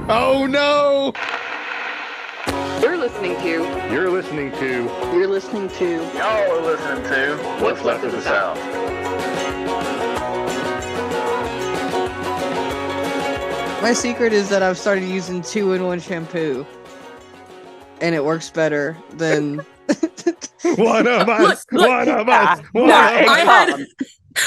Oh no! You're listening to. You're listening to. You're listening to. Y'all are listening to What's Left of the South. My secret is that I've started using 2-in-1 shampoo, and it works better than. One of us. Look, one of us. no, One of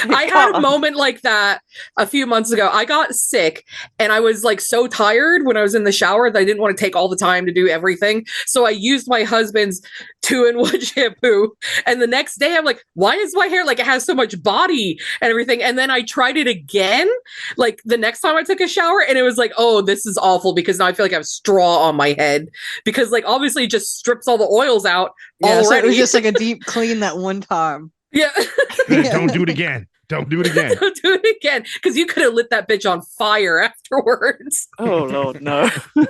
I us. had a moment like that a few months ago. I got sick and I was like so tired when I was in the shower that I didn't want to take all the time to do everything. So I used my husband's 2-in-1 shampoo. And the next day I'm like, why is my hair like it has so much body and everything? And then I tried it again, like the next time I took a shower, and it was like, oh, this is awful because now I feel like I have straw on my head because like obviously it just strips all the oils out Yeah, so it already. was just like a deep clean that one time. Yeah. Don't do it again. Don't do it again. Don't do it again, because you could have lit that bitch on fire afterwards. Oh Lord, no. But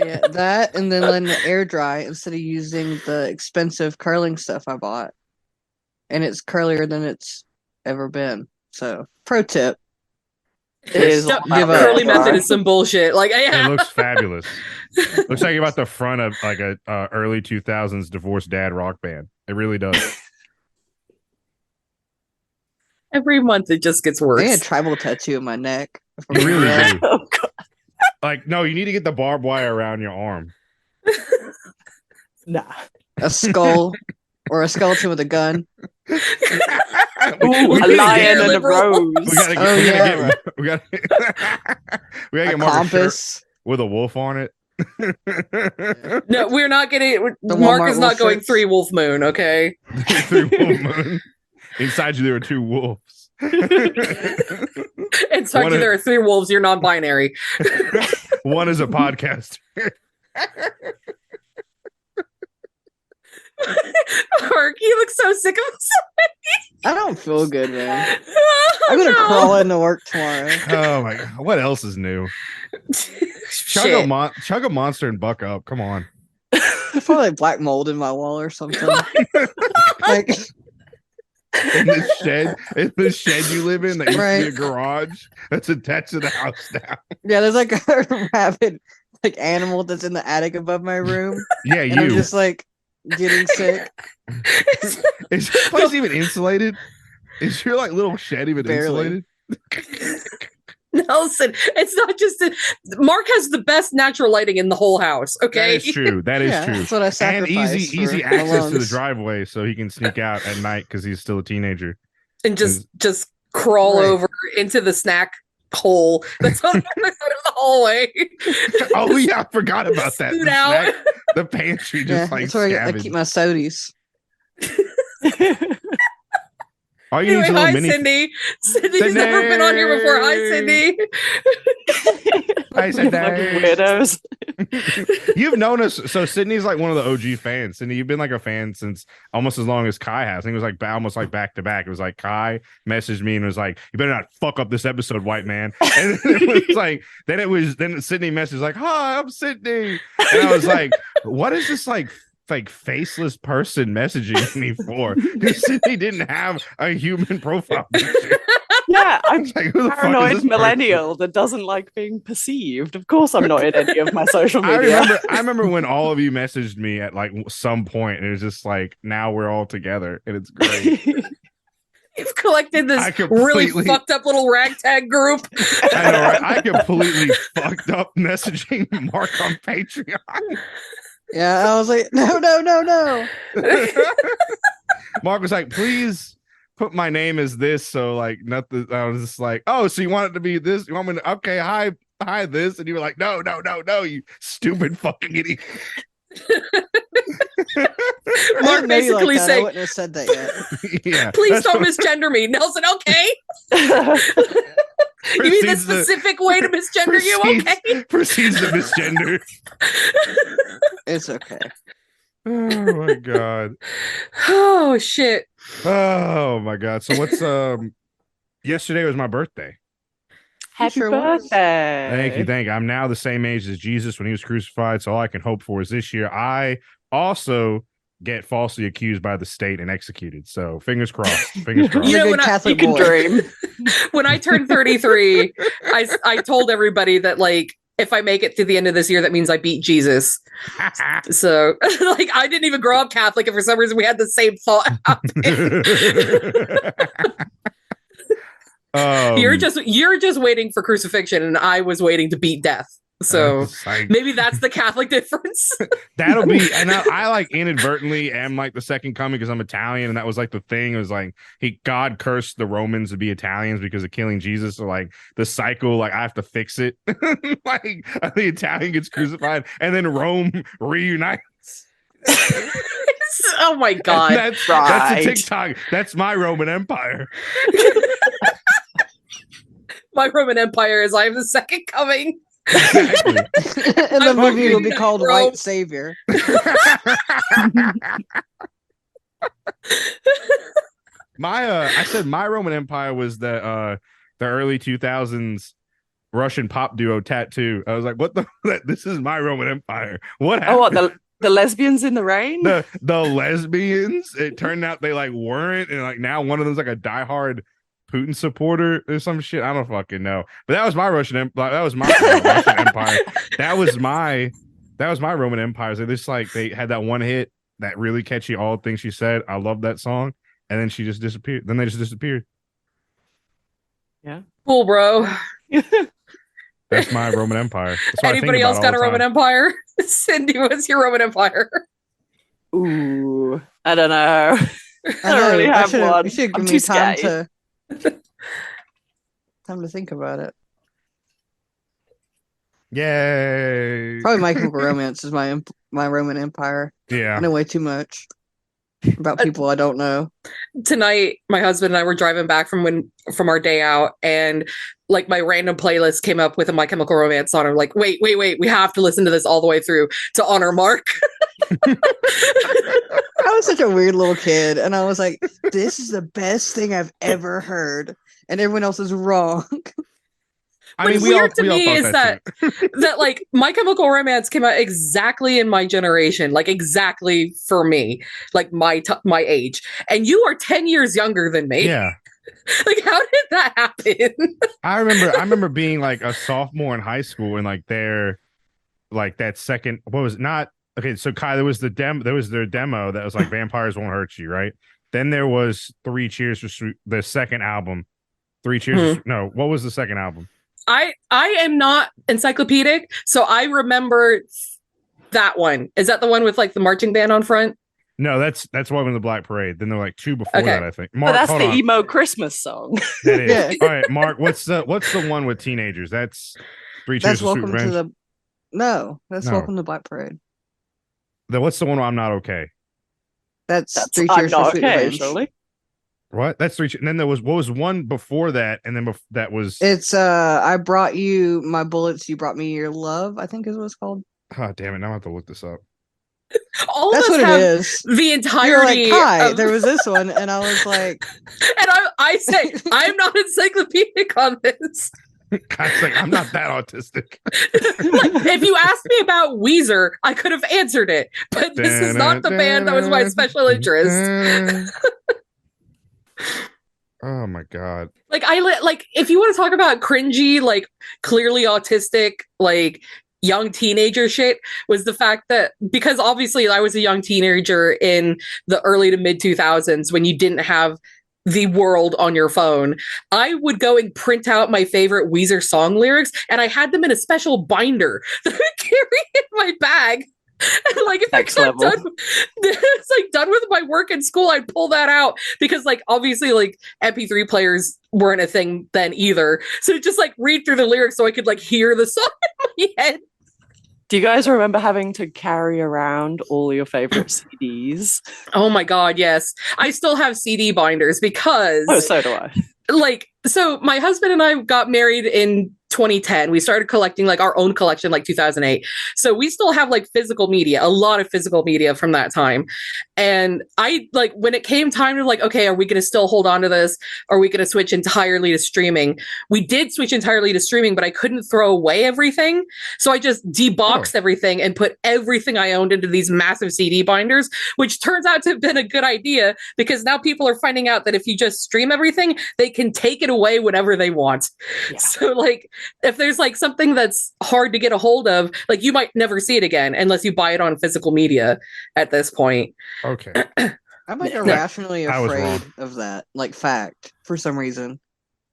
yeah, that and then letting it air dry instead of using the expensive curling stuff I bought. And it's curlier than it's ever been. So, pro tip. It is No, all about curly that, method right? is some bullshit. Like, yeah. It looks fabulous. Looks like you're about the front of like a early 2000s divorced dad rock band. It really does. Every month it just gets I worse. had a tribal tattoo in my neck. You really do. Oh God, Like, no, you need to get the barbed wire around your arm. nah. A skull or a skeleton with a gun. Ooh, We a gotta lion get- and a liberal. rose. We gotta get, Oh, we yeah, gotta get, we gotta, we gotta A get Mark a shirt compass. with a wolf on it. No, we're not getting. The Mark Walmart is not wolf going shirts. 3 wolf moon, okay? Through wolf moon. Inside you, there are 2 wolves. Inside One you, of- there are 3 wolves. You're non-binary. One is a podcaster. Mark, you look so sick of himself. I don't feel good, man. Oh, I'm gonna no. crawl into work tomorrow. Oh my god. What else is new? Chug Shit. a monster and buck up. Come on. There's probably like black mold in my wall or something. Like, In the shed you live in, that used to Right. be a garage that's attached to the house now. yeah, there's like a rabid like animal that's in the attic above my room, Yeah, and I'm you. just like getting sick. Is this place even insulated? Is your like little shed even Barely. insulated? Nelson, it's not just Mark has the best natural lighting in the whole house. That Okay, is true. That is Yeah, true. that's what I And sacrifice. easy for my access to the lungs. driveway, so he can sneak out at night because he's still a teenager. and just crawl Right. over into the snack hole that's on the other side of the hallway. Oh yeah, I forgot about that. Scoot The out. snack- the pantry Yeah, just like that's where I scavenged. keep my sodies. All you need Anyway, is a little hi, mini. Cindy. Cindy's never been on here before. Hi, Cindy. Hi, Cindy. Fucking weirdos. You've known us. So Sydney's like one of the OG fans. Sydney, you've been like a fan since almost as long as Kai has. I think it was like almost like back to back. It was like Kai messaged me and was like, "You better not fuck up this episode, white man." And then it was like, then Sydney messaged like, "Hi, I'm Sydney," and I was like, "What is this like faceless person messaging me for?" Because Sydney didn't have a human profile picture. Yeah, I'm Like, who the fuck is paranoid this person? millennial that doesn't like being perceived. Of course, I'm not in any of my social I media. remember when all of you messaged me at like some point, and it was just like, now we're all together, and it's great. You've collected this I really completely- fucked up little ragtag group. I know, right? I completely fucked up messaging Mark on Patreon. Yeah, I was like, no. Mark was like, please put my name as this, so like nothing. I was just like, oh, so you want it to be this? You want me to? Okay, hi, this, and you were like, no, you stupid fucking idiot. I Mark didn't know you like basically that. I saying, wouldn't have said that yet. Yeah, please that's don't what- misgender me. Nelson, okay? You mean the proceeds to- specific way to misgender you? proceeds- Okay. Proceeds to misgender. It's okay. Oh my god. Oh, shit. Oh my god. So what's yesterday was my birthday. Happy Sure was. birthday. Thank you. I'm now the same age as Jesus when he was crucified. So all I can hope for is this year I also get falsely accused by the state and executed. So fingers crossed. Fingers crossed. You He's a know, good when I- Catholic You can boy. dream. When I turned 33, I told everybody that like if I make it to the end of this year, that means I beat Jesus. So like I didn't even grow up Catholic, and for some reason we had the same thought happen. You're just waiting for crucifixion, and I was waiting to beat death. So maybe that's the Catholic difference. that'll be, and I like inadvertently am like the second coming because I'm Italian, and that was like the thing. It was like God cursed the Romans to be Italians because of killing Jesus. So like the cycle, like I have to fix it. Like the Italian gets crucified, and then Rome reunites. Oh my God! That's a TikTok. That's my Roman Empire. My Roman Empire is I am the second coming. Exactly. And the I'm movie will hungry be called now, bro. White Savior. I said my Roman Empire was the early 2000s Russian pop duo Tattoo. I was like, what the this is my Roman Empire. What happened? Oh, what, the lesbians in the rain? the lesbians, it turned out they like weren't, and like now one of them's like a diehard Putin supporter or some shit. I don't fucking know. But that was my Russian Empire. That was my Russian Empire. That was my Roman Empire. So this like they had that one hit, that really catchy All Things She Said. I love that song. And then she just disappeared. Then they just disappeared. Cool, bro. That's my Roman Empire. That's what I think Anybody about else all got the a Roman time. Empire? Cindy, what's your Roman Empire? Ooh, I don't know. I don't really have one. You should I'm give too me time scared. to think about it. Yay. Probably My Chemical Romance is my Roman Empire. Yeah. I know way too much about people I don't know. Tonight, my husband and I were driving back from our day out, and like my random playlist came up with a My Chemical Romance song. I'm like, wait, we have to listen to this all the way through to honor Mark. I was such a weird little kid, and I was like, "This is the best thing I've ever heard," and everyone else is wrong. I mean, What's we all weird to me thought is that that like My Chemical Romance came out exactly in my generation, like exactly for me, like my age, and you are 10 years younger than me. Yeah. Like, how did that happen? I remember being like a sophomore in high school, and like that second, what was it? Not okay. So Kai, there was their demo that was like Vampires Won't Hurt You, right? Then there was Three Cheers for the second album. Three Cheers. No, what was the second album? I am not encyclopedic, so I remember that one. Is that the one with like the marching band on front? No, that's Welcome to the Black Parade. Then there were like two before Okay. that, I think. But Mark, that's hold the on. emo Christmas song. That is. Yeah. All right, Mark, what's the one with teenagers? That's Three Cheers That's for Sweet welcome to Revenge. that's No. Welcome to Black Parade. What's the one where I'm Not Okay? That's That's Three I'm Cheers not for Sweet okay, Revenge. surely. What? That's Three Cheers. And then there was, what was one before that? And then that was, It's I brought you my bullets, you brought me your love, I think is what it's called. oh, damn it. Now I have to look this up. All That's of us what it have is. the You're entirety. like, Kai, of- there was this one, and I was like, and I say I'm not encyclopedic on this. Kai's like, I'm not that autistic. Like, if you asked me about Weezer, I could have answered it, but this is not the band that was my special interest. Oh my god. Like like if you want to talk about cringy, like clearly autistic, like young teenager shit, was the fact that because obviously I was a young teenager in the early to mid 2000s when you didn't have the world on your phone, I would go and print out my favorite Weezer song lyrics, and I had them in a special binder that I would carry in my bag. And like if Next I got level. it's like done with my work in school, I'd pull that out because like obviously like MP3 players weren't a thing then either. So just like read through the lyrics so I could like hear the song in my head. Do you guys remember having to carry around all your favorite CDs? Oh my god, yes. I still have CD binders because Oh, so do I. like so my husband and I got married in 2010. We started collecting like our own collection like 2008. So we still have like physical media, a lot of physical media from that time. And I like when it came time to like, okay, are we going to still hold on to this? Are we going to switch entirely to streaming? We did switch entirely to streaming, but I couldn't throw away everything. So I just deboxed everything and put everything I owned into these massive CD binders, which turns out to have been a good idea because now people are finding out that if you just stream everything, they can take it away whenever they want. Yeah. So like, if there's like something that's hard to get a hold of, like you might never see it again unless you buy it on physical media at this point. Okay. I'm like irrationally afraid of that, like fact, for some reason.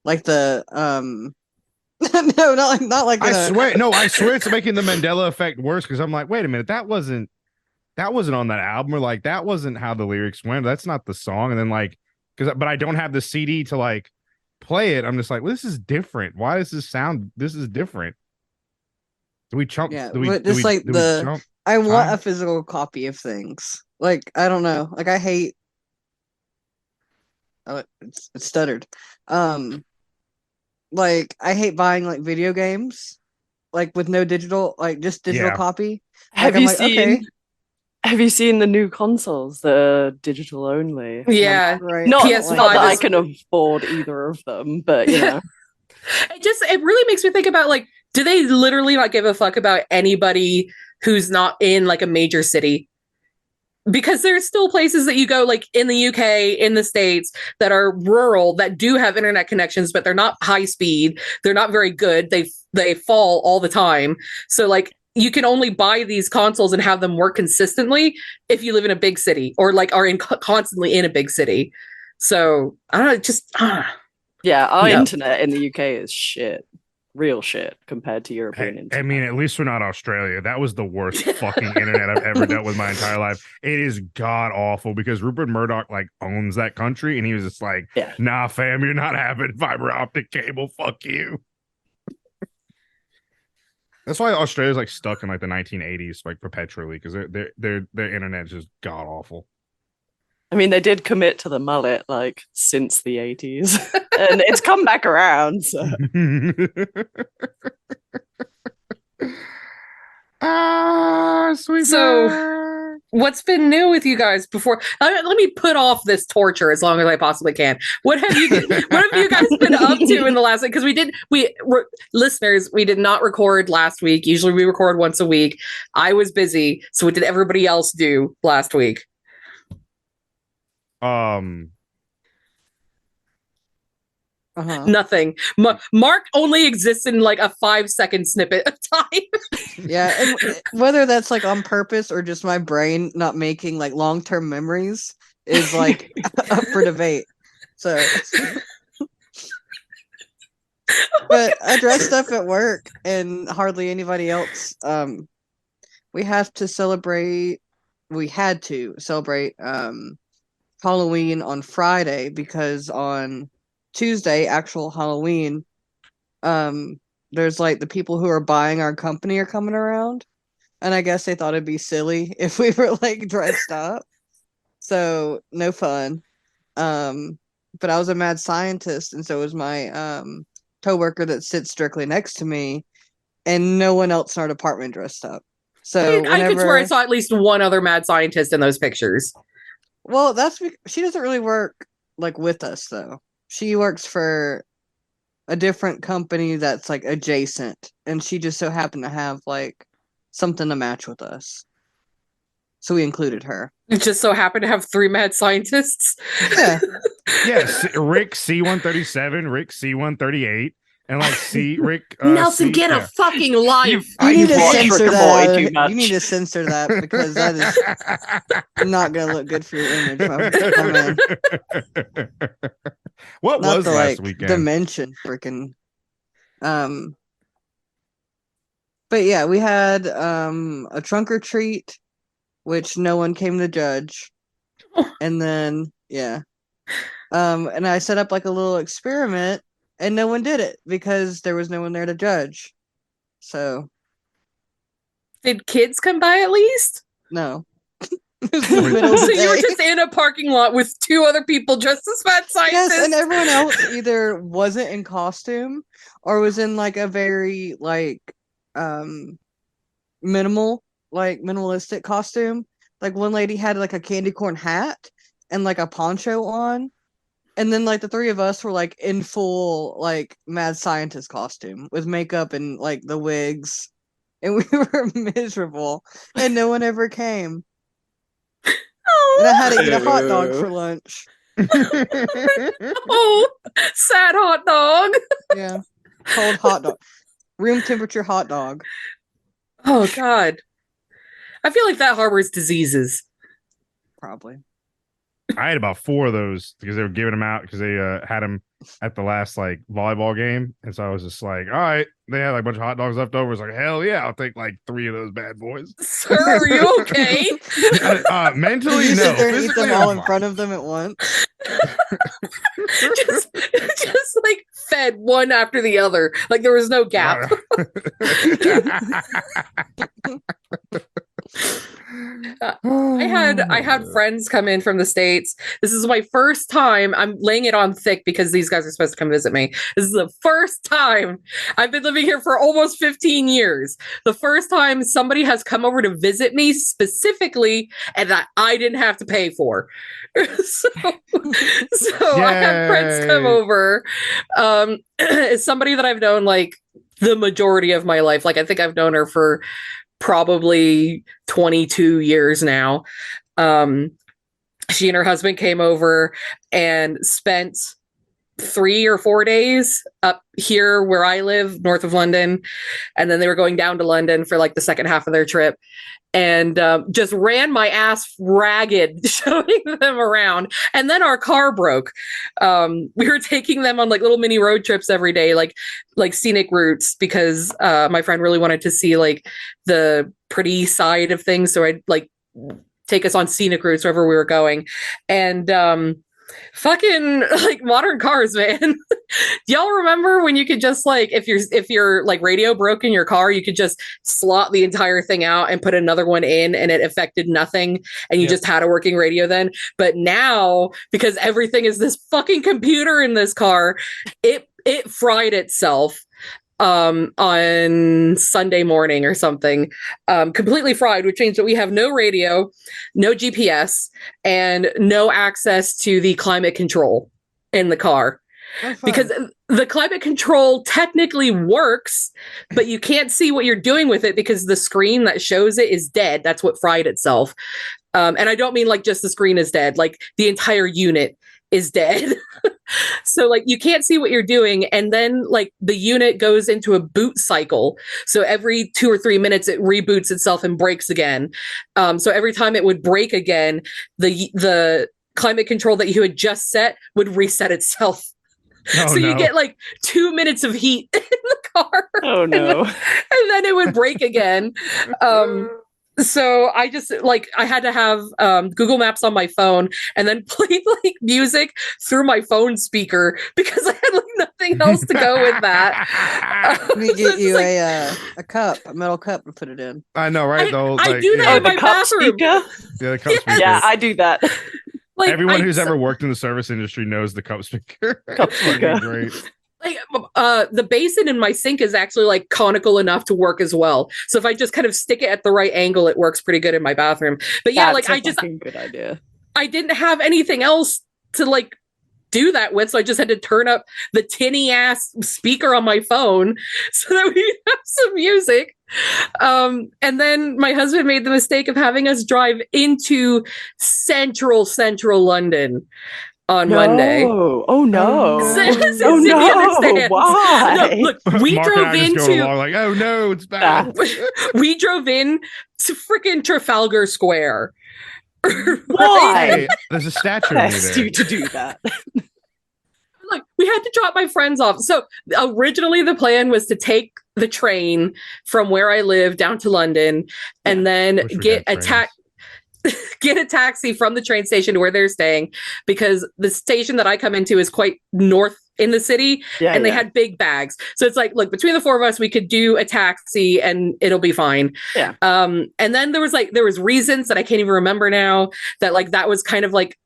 Like the no, not like I swear it's making the Mandela effect worse because I'm like, wait a minute, that wasn't on that album, or like that wasn't how the lyrics went. That's not the song. And then like but I don't have the CD to like play it. I'm just like, well, this is different. Why does this sound? This is different. Do we chump? Yeah, do we, but do just we, like do we chump I want time? a physical copy of things. Like I don't know. Like I hate. Oh, it stuttered. Like I hate buying like video games, like with no digital, like just digital copy. Have like, you I'm like, seen? Okay. Have you seen the new consoles? The digital only. Yeah, right. Not PS5 that I can afford either of them, but you know. It really makes me think about like, do they literally not give a fuck about anybody who's not in like a major city? Because there's still places that you go like in the UK, in the States that are rural that do have internet connections, but they're not high speed. They're not very good. They fall all the time. So like you can only buy these consoles and have them work consistently if you live in a big city or like are constantly in a big city. So I don't know, just yeah, our internet in the UK is shit. Real shit compared to European internet. I mean, at least we're not Australia. That was the worst fucking internet I've ever dealt with my entire life. It is god awful because Rupert Murdoch like owns that country, and he was just like, "Nah, fam, you're not having fiber optic cable. Fuck you." That's why Australia's like stuck in like the 1980s, like perpetually, because their internet is just god awful. I mean, they did commit to the mullet like since the 80s, and it's come back around. So. Sweet. So, what's been new with you guys before? Let me put off this torture as long as I possibly can. What have you guys been up to in the last week? Because listeners, we did not record last week. Usually, we record once a week. I was busy. So, what did everybody else do last week? Nothing. Mark only exists in like a 5-second snippet of time. Yeah, and whether that's like on purpose or just my brain not making like long-term memories is like up for debate. So but I dressed up at work and hardly anybody else. We had to celebrate Halloween on Friday because on Tuesday, actual Halloween, there's like the people who are buying our company are coming around, and I guess they thought it'd be silly if we were like dressed up. So no fun. But I was a mad scientist, and so was my coworker that sits directly next to me, and no one else in our department dressed up. So I could swear I saw at least one other mad scientist in those pictures. Well, she doesn't really work like with us though. She works for a different company that's like adjacent, and she just so happened to have like something to match with us. So we included her. It just so happened to have 3 mad scientists. Yeah. Yes, Rick C-137, Rick C-138, and like Rick Nelson, get a fucking life. You need to censor that. You need to censor that because that is not gonna look good for your image, my man. What not was the, last like, weekend? Dimension freaking. But yeah, we had a trunk or treat, which no one came to judge, and then and I set up like a little experiment, and no one did it because there was no one there to judge. So, did kids come by at least? No. It was the middle of So the you were day. just in a parking lot with two other people dressed as mad scientists. Yes, and everyone else either wasn't in costume or was in like a very like minimalistic costume. Like one lady had like a candy corn hat and like a poncho on. And then like the three of us were like in full like mad scientist costume with makeup and like the wigs. And we were miserable. And no one ever came. And I had to eat a hot dog for lunch. Oh, sad hot dog. Yeah. Cold hot dog. Room temperature hot dog. Oh God. I feel like that harbors diseases. Probably. I had about 4 of those because they were giving them out because they had them at the last like volleyball game, and so I was just like, all right, they had like a bunch of hot dogs left over. It's like, hell yeah, I'll take like 3 of those bad boys. Sir, are you okay? Mentally, You no. sit there and eat Physically, them all I'm in front of them at once. just like fed one after the other. Like there was no gap. I had friends come in from the States. This is my first time. I'm laying it on thick because these guys are supposed to come visit me. This is the first time. I've been living here for almost 15 years. The first time somebody has come over to visit me specifically and that I didn't have to pay for. so I had friends come Yay. over. It's somebody that I've known like the majority of my life. Like I think I've known her for probably 22 years now. She and her husband came over and spent 3 or 4 days up here where I live, north of London. And then they were going down to London for like the second half of their trip. And just ran my ass ragged showing them around. And then our car broke. We were taking them on like little mini road trips every day, like scenic routes, because my friend really wanted to see like the pretty side of things. So I'd like take us on scenic routes wherever we were going. And fucking like modern cars, man. Y'all remember when you could just like if your like radio broke in your car, you could just slot the entire thing out and put another one in and it affected nothing and you just had a working radio then. But now, because everything is this fucking computer in this car, it fried itself on Sunday morning or something, completely fried, which means that we have no radio, no GPS, and no access to the climate control in the car. Because the climate control technically works, but you can't see what you're doing with it because the screen that shows it is dead. That's what fried itself. And I don't mean like just the screen is dead, like the entire unit is dead. So like you can't see what you're doing, and then like the unit goes into a boot cycle, so every 2 or 3 minutes it reboots itself and breaks again. So every time it would break again, the climate control that you had just set would reset itself. Oh, so you get like 2 minutes of heat in the car. Oh no. And then it would break again. So I just like I had to have Google Maps on my phone and then play like music through my phone speaker because I had like nothing else to go with that. Let me get So you it's a cup, a metal cup to put it in. I know, right? The old, I like, do that yeah, in my the cup bathroom. speaker? yeah, the cup speaker. Yeah, I do that. Like, Everyone who's ever worked in the service industry knows the cup speaker. Cup It's fucking speaker. great. like the basin in my sink is actually like conical enough to work as well. So if I just kind of stick it at the right angle, it works pretty good in my bathroom. But yeah, That's like a fucking good idea. I didn't have anything else to like do that with, so I just had to turn up the tinny ass speaker on my phone so that we have some music. And then my husband made the mistake of having us drive into central London on Monday. Oh no. So- Oh, so Oh you no. understand. Why? No, look, we Mark and drove I just go into along like, oh no, it's bad. we drove in to freaking Trafalgar Square. Why? Hey, there's a statue of me Best there. you to do that. Look, we had to drop my friends off. So originally the plan was to take the train from where I live down to London and then Wish we get had trains. get a taxi from the train station to where they're staying, because the station that I come into is quite north in the city, Yeah, and they yeah. had big bags. So it's like, look, between the four of us, we could do a taxi and it'll be fine. Yeah. And then there was reasons that I can't even remember now that like that was kind of like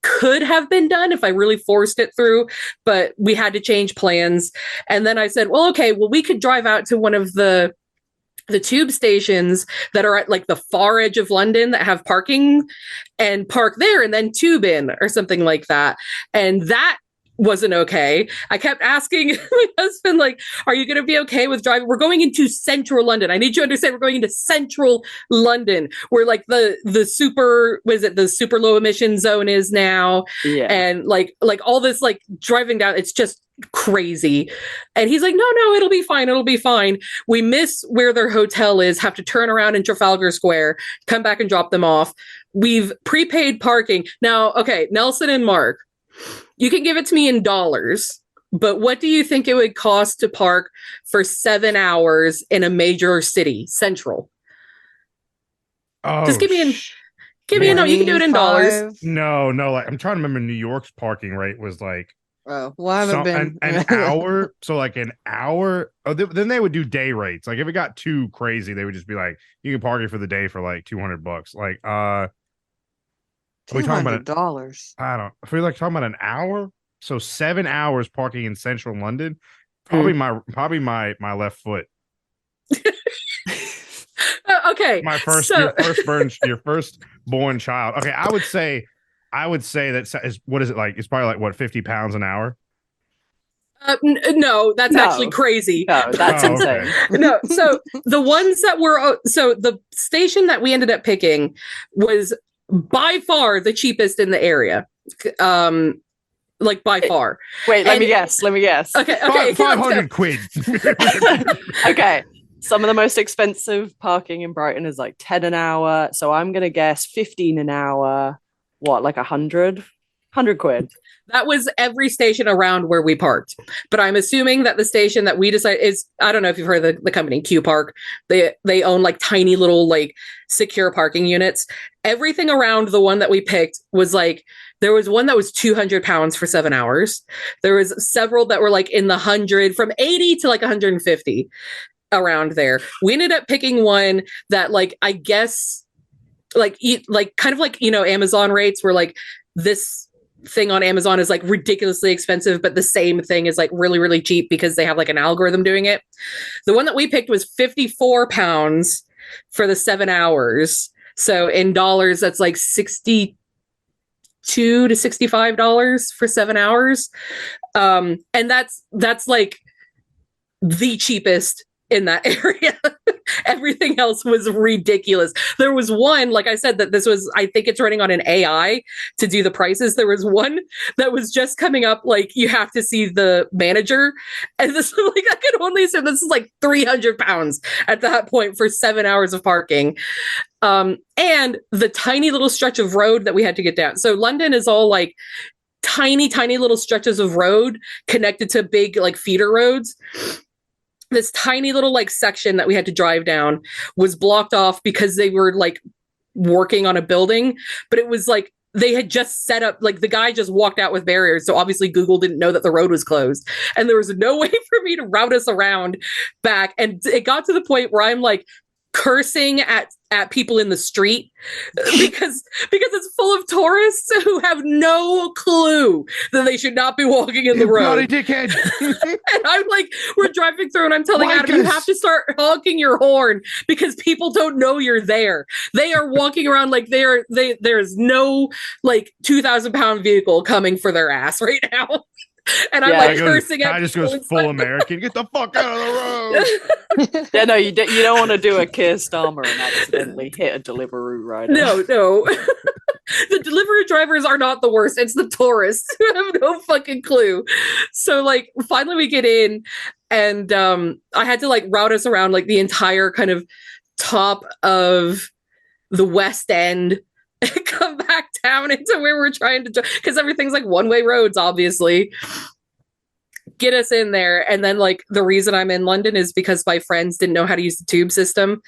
could have been done if I really forced it through, but we had to change plans. And then I said, well, okay, well, we could drive out to one of the tube stations that are at like the far edge of London that have parking and park there and then tube in or something like that. And that wasn't okay. I kept asking my husband, like, are you going to be okay with driving? We're going into central London. I need you to understand we're going into central London where like the super low emission zone is now. Yeah. And like all this, like driving down, it's just crazy. And he's like, no, it'll be fine. It'll be fine. We miss where their hotel is, have to turn around in Trafalgar Square, come back and drop them off. We've prepaid parking. Now, okay, Nelson and Mark, you can give it to me in dollars, but what do you think it would cost to park for 7 hours in a major city, central? Oh, Just give me a no. You can do it in dollars. No, like I'm trying to remember New York's parking rate was like Oh, well, I haven't been an hour. So like an hour. Oh, then they would do day rates. Like if it got too crazy, they would just be like, you can park it for the day for like $200. Like are we talking about $200? I don't. If we're like talking about an hour, so 7 hours parking in central London, probably my left foot. Okay, My first, your firstborn child. Okay, I would say that is what is it like? It's probably like what 50 pounds an hour. No, that's actually crazy. No, that's insane. No, so the ones that were so the station that we ended up picking was by far the cheapest in the area. Like by far. Wait, let me guess. Okay. 500 quid. Okay. Some of the most expensive parking in Brighton is like 10 an hour. So I'm going to guess 15 an hour. What, like 100 quid? That was every station around where we parked. But I'm assuming that the station that we decided is, I don't know if you've heard of the company Q Park. They own like tiny little like secure parking units. Everything around the one that we picked was like, there was one that was £200 for 7 hours. There was several that were like in the 100, from 80 to like 150 around there. We ended up picking one that like, I guess like kind of like, Amazon rates were like this thing on Amazon is like ridiculously expensive, but the same thing is like really, really cheap because they have like an algorithm doing it. The one that we picked was £54 for the 7 hours. So in dollars, that's like $62 to $65 for 7 hours. And that's like the cheapest in that area. Everything else was ridiculous. There was one, like I said, that this was, I think it's running on an AI to do the prices. There was one that was just coming up, like you have to see the manager. And this was like, I could only assume this is like £300 at that point for 7 hours of parking. And the tiny little stretch of road that we had to get down. So London is all like tiny little stretches of road connected to big like feeder roads. This tiny little like section that we had to drive down was blocked off because they were like working on a building, but it was like they had just set up, like the guy just walked out with barriers. So obviously Google didn't know that the road was closed and there was no way for me to route us around back. And it got to the point where I'm like cursing at people in the street because it's full of tourists who have no clue that they should not be walking in the road. Bloody dickhead. And I'm like, we're driving through and I'm telling Adam, you have to start honking your horn because people don't know you're there. They are walking around like there's no like 2,000-pound vehicle coming for their ass right now. And I'm like cursing at. I just goes full American. Get the fuck out of the road. Yeah, no, you don't want to do a Keir Starmer and accidentally hit a Deliveroo rider. No. The delivery drivers are not the worst. It's the tourists who have no fucking clue. So like finally we get in and I had to like route us around like the entire kind of top of the West End and come back down into where we're trying to, because everything's like one-way roads, obviously. Get us in there. And then like the reason I'm in London is because my friends didn't know how to use the tube system.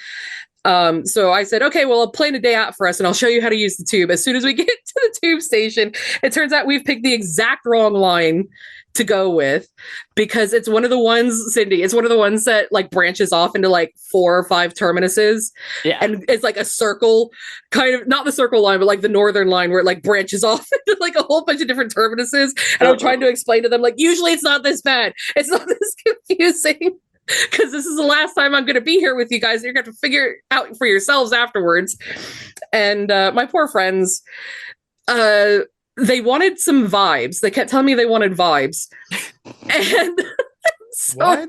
So I said, okay, well, I'll plan a day out for us and I'll show you how to use the tube. As soon as we get to the tube station, it turns out we've picked the exact wrong line to go with because it's one of the ones, Cindy, it's one of the ones that like branches off into like 4 or 5 terminuses. Yeah. And it's like a circle, kind of not the circle line, but like the northern line where it like branches off into like a whole bunch of different terminuses. And I'm trying to explain to them, like, usually it's not this bad. It's not this confusing. Because this is the last time I'm going to be here with you guys. You're going to have to figure it out for yourselves afterwards. And my poor friends, they wanted some vibes. They kept telling me they wanted vibes. And so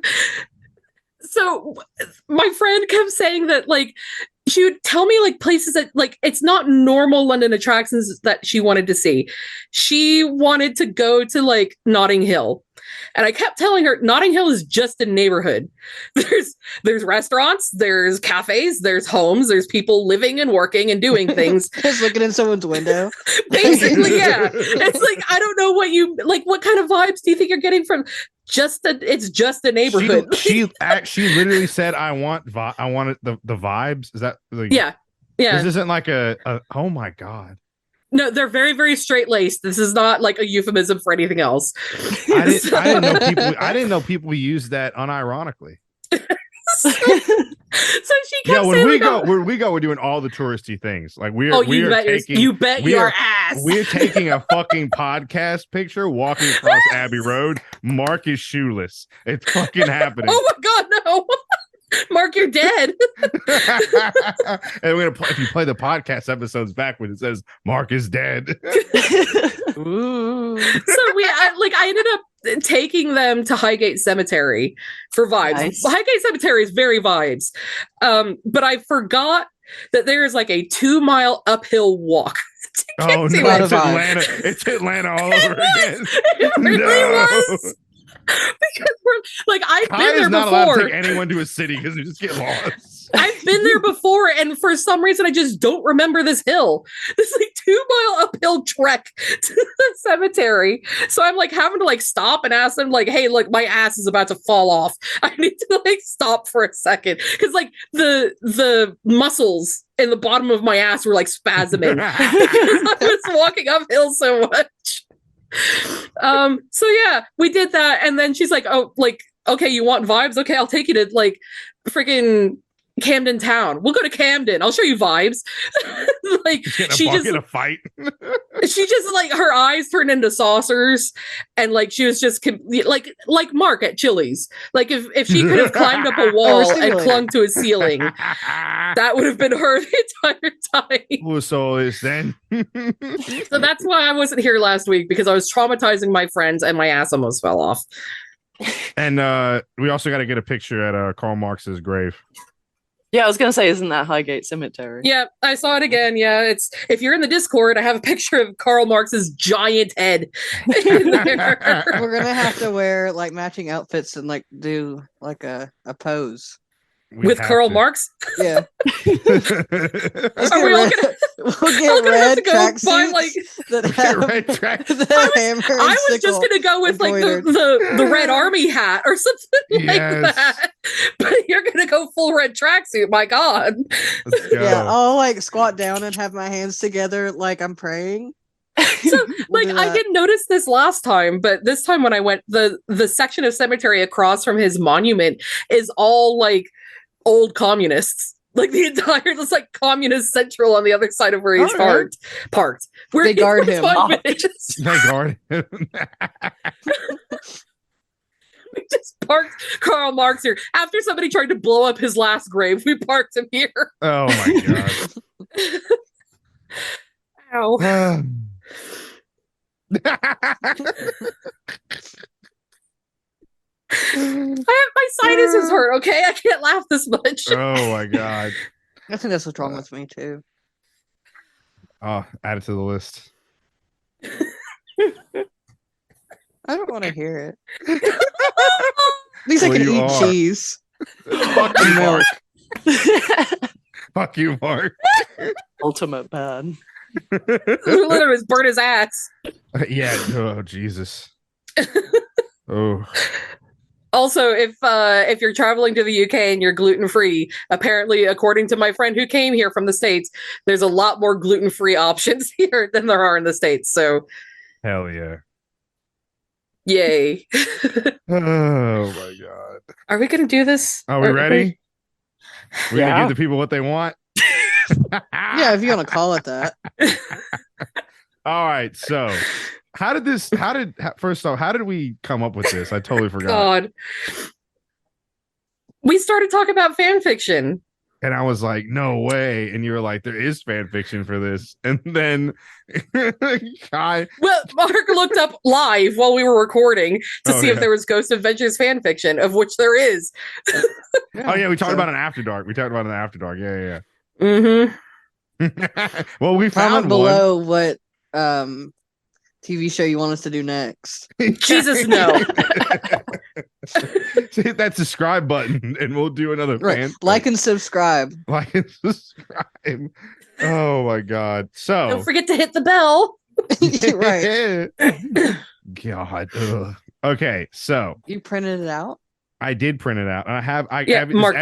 my friend kept saying that, like, she would tell me like places that like it's not normal London attractions that she wanted to see. She wanted to go to like Notting Hill. And I kept telling her Notting Hill is just a neighborhood. There's restaurants, there's cafes, there's homes, there's people living and working and doing things. Just looking in someone's window. Basically, yeah. It's like, I don't know what kind of vibes do you think you're getting from it's just a neighborhood. She literally said, I wanted the vibes. Is that like, yeah. This isn't like a oh my God. No, they're very, very straight laced. This is not like a euphemism for anything else. I didn't know people use that unironically. So she kept saying, when we go, we're doing all the touristy things. Like you bet your ass. We're taking a fucking podcast picture walking across Abbey Road. Mark is shoeless. It's fucking happening. Oh my God, no. Mark, you're dead. And we're gonna play, if you play the podcast episodes backwards, it says Mark is dead. Ooh. So I ended up taking them to Highgate Cemetery for vibes. Nice. Highgate Cemetery is very vibes. But I forgot that there is like a 2-mile uphill walk. Oh no, it's Atlanta. It's Atlanta all over again. It really was. Because I've been there not allowed before. to take anyone to a city because you just get lost. I've been there before, and for some reason, I just don't remember this hill. This 2-mile uphill trek to the cemetery. So I'm having to stop and ask them, hey, look, my ass is about to fall off. I need to stop for a second because the muscles in the bottom of my ass were spasming. I was walking uphill so much. So yeah, we did that, and then she's like, oh, okay, you want vibes? Okay, I'll take you to freaking Camden Town. We'll go to Camden. I'll show you vibes. She just in a fight. She just her eyes turned into saucers, and she was just like Mark at Chili's. If she could have climbed up a wall and clung to a ceiling, that would have been her the entire time. So is then. So that's why I wasn't here last week, because I was traumatizing my friends and my ass almost fell off. And we also got to get a picture at Karl Marx's grave. Yeah, I was gonna say, isn't that Highgate Cemetery? Yeah, I saw it again. Yeah, it's if you're in the Discord, I have a picture of Karl Marx's giant head. We're gonna have to wear matching outfits and do a pose. With Karl Marx? Yeah. We'll get red tracksuits that have red track. I was just gonna go with the Red Army hat or something like that. But you're gonna go full red tracksuit. My God. Let's go. Yeah, I'll squat down and have my hands together like I'm praying. So I didn't notice this last time, but this time when I went, the section of cemetery across from his monument is all old communists. The entire, it's communist central on the other side of where he's parked. Where they guard him. They guard him. We just parked Karl Marx here. After somebody tried to blow up his last grave, we parked him here. Oh my God. Ow. My sinuses hurt, okay? I can't laugh this much. Oh my God. I think that's what's wrong with me too. Oh, add it to the list. I don't want to hear it. At least I can eat cheese. Fuck you, Mark. Fuck you, Mark. Ultimate bad. Literally burn his ass. Yeah. Oh, Jesus. Oh. Also, if you're traveling to the UK and you're gluten-free, apparently, according to my friend who came here from the States, there's a lot more gluten-free options here than there are in the States. So, hell yeah. Yay. Oh my god. Are we gonna do this? Are we ready? We're gonna Yeah. give the people what they want. Yeah, if you want to call it that. All right. So, first off, how did we come up with this? I totally forgot. God. We started talking about fan fiction. And I was like, no way. And you were like, there is fan fiction for this. And then Kai, Well, Mark looked up live while we were recording to Oh, see yeah. if there was Ghost Adventures fan fiction, of which there is. oh yeah, we talked so- about an After Dark. We talked about an After Dark. Yeah, Mm-hmm. yeah. Well, we Comment found below what TV show you want us to do next. one. Jesus, no. Hit that subscribe button, and we'll do another Right. fan. Like and subscribe. like and subscribe. Oh my god. So Don't forget to hit the bell. Right. God. Ugh. Okay, so You printed it out? I did print it out. And Yeah, does Mark,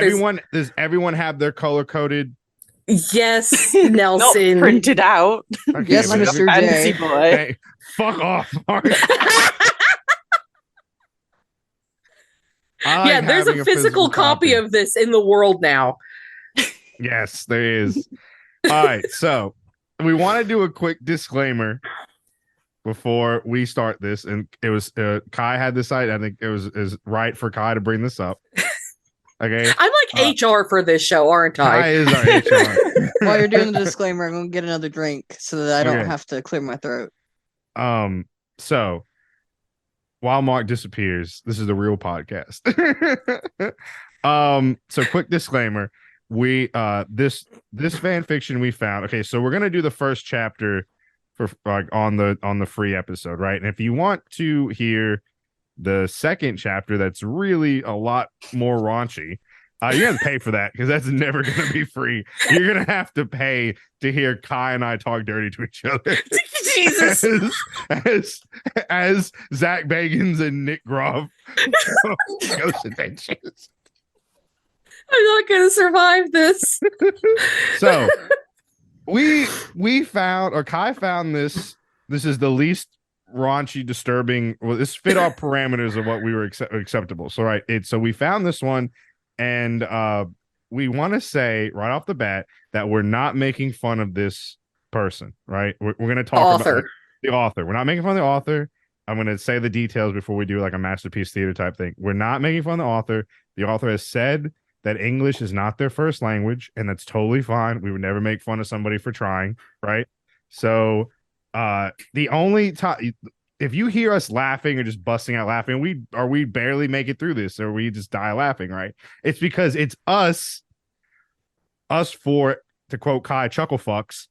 there's- everyone have their color coded? Yes, Not Nelson. printed out. Okay, Yes, but- Mr. Fancy J. boy. Hey, fuck off, Mark. I like Yeah, there's having a physical copy of this in the world now. Yes, there is. All right, so we want to do a quick disclaimer before we start this, and it was Kai had this idea. I think it was right for Kai to bring this up. Okay, I'm like HR for this show, aren't Kai I? is our HR. While you're doing the disclaimer, I'm gonna get another drink so that I don't Okay. have to clear my throat. So while Mark disappears, this is the real podcast. So quick disclaimer. We this fan fiction we found. Okay, so we're gonna do the first chapter for like on the free episode, right? And if you want to hear the second chapter that's really a lot more raunchy, you're gonna pay for that because that's never gonna be free. You're gonna have to pay to hear Kai and I talk dirty to each other. Jesus. as Zach Bagans and Nick Groff from Ghost Adventures. I'm not gonna survive this. So we found, or Kai found this. This is the least raunchy, disturbing. Well, this fit our parameters of what we were acceptable. So right, so we found this one, and we want to say right off the bat that we're not making fun of this person. Right, we're going to talk Author. about the author. We're not making fun of the author. I'm going to say the details before we do like a masterpiece theater type thing. We're not making fun of the author. The author has said that English is not their first language, and that's totally fine. We would never make fun of somebody for trying, right? So the only time if you hear us laughing or just busting out laughing, we barely make it through this, or we just die laughing, right? It's because it's us for, to quote Kai, chuckle fucks,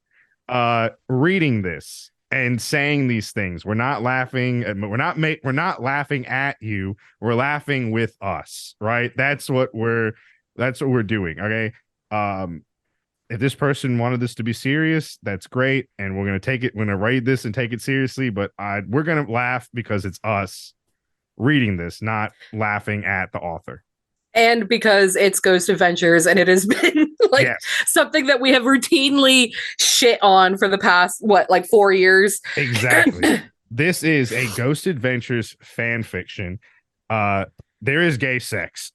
reading this and saying these things. We're not laughing. We're not laughing at you. We're laughing with us, right? That's what we're doing. Okay. If this person wanted this to be serious, that's great, and we're gonna read this and take it seriously. But we're gonna laugh because it's us reading this, not laughing at the author. And because it's Ghost Adventures, and it has been like Yes. something that we have routinely shit on for the past 4 years. Exactly. This is a Ghost Adventures fan fiction. There is gay sex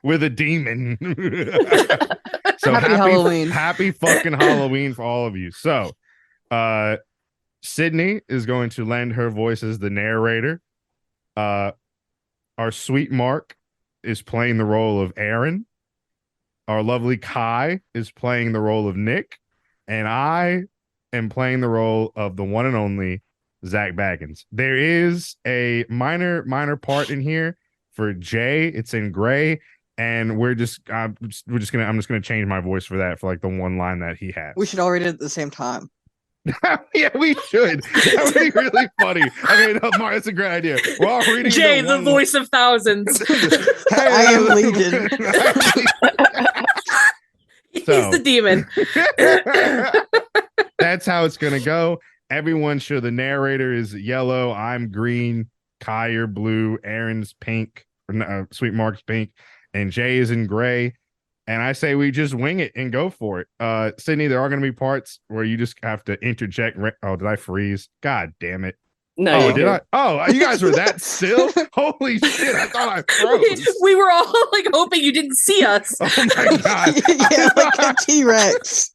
with a demon. So Happy Halloween. Happy fucking Halloween for all of you. So Sydney is going to lend her voice as the narrator. Our sweet Mark is playing the role of Aaron. Our lovely Kai is playing the role of Nick. And I am playing the role of the one and only Zach Baggins. There is a minor part in here for Jay. It's in gray, and I'm just gonna change my voice for that, for like the one line that he has. We should all read it at the same time. Yeah, we should. That would be really funny. I mean, Mark, that's a great idea. We're all reading Jay, the one- voice of thousands. I am Legion. He's So. the demon. That's how it's gonna go. Everyone sure the narrator is yellow. I'm green. Kai, you're blue. Aaron's pink. Sweet Mark's pink, and Jay is in gray. And I say we just wing it and go for it. Sydney, there are going to be parts where you just have to interject. Oh, did I freeze? God damn it. No, Oh, you're did good. I? Oh, you guys were that still? Holy shit! I thought I froze. We were all like hoping you didn't see us. Oh my god! Yeah, like a T-Rex.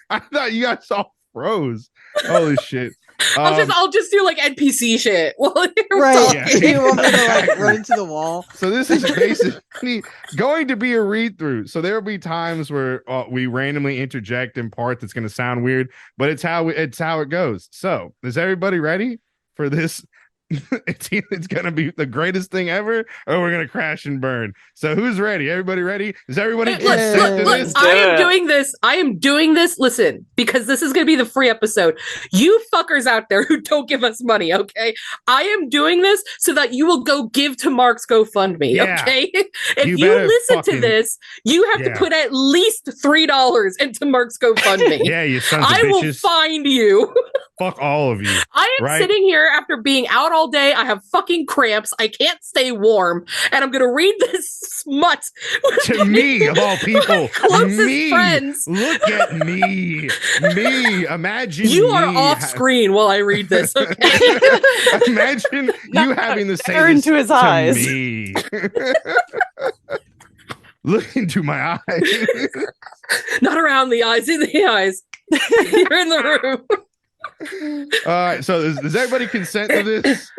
I thought you guys all froze. Holy shit! I'll just do like NPC shit while you're Right. talking. Yeah. You want me to like Exactly. run into the wall? So this is basically going to be a read through. So there'll be times where we randomly interject in part that's going to sound weird, but it's how it goes. So is everybody ready for this? It's going to be the greatest thing ever, or we're going to crash and burn. So who's ready? Everybody ready? Is everybody Look, consent to look, this? I am Yeah. doing this. I am doing this. Listen, because this is going to be the free episode. You fuckers out there who don't give us money, okay? I am doing this so that you will go give to Mark's GoFundMe, Yeah. okay? If You you better listen fucking- to this, you have Yeah. to put at least $3 into Mark's GoFundMe. Yeah, you sons of I will bitches. find you. Fuck all of you. I am Right. sitting here after being out all day. I have fucking cramps. I can't stay warm. And I'm going to read this smut with To me, of all people, my closest me. friends. Look at me. Me. Imagine You are me off ha- screen while I read this, okay? Imagine you having to say stare this into his to eyes. me. Look into my eyes. Not around the eyes, in the eyes. You're in the room. All right. So does everybody consent to this?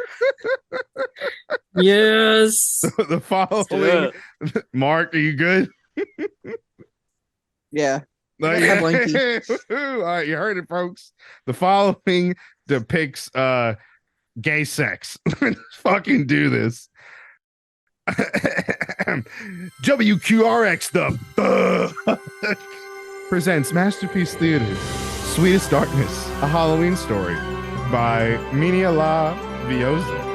Yes. The Let's do following. it. Mark, are you good? Yeah. Like, Yeah, Blinky. all right, you heard it, folks. The following depicts gay sex. Let's fucking do this. WQRX the presents Masterpiece Theater's Sweetest Darkness, a Halloween story by Minia La Vioza.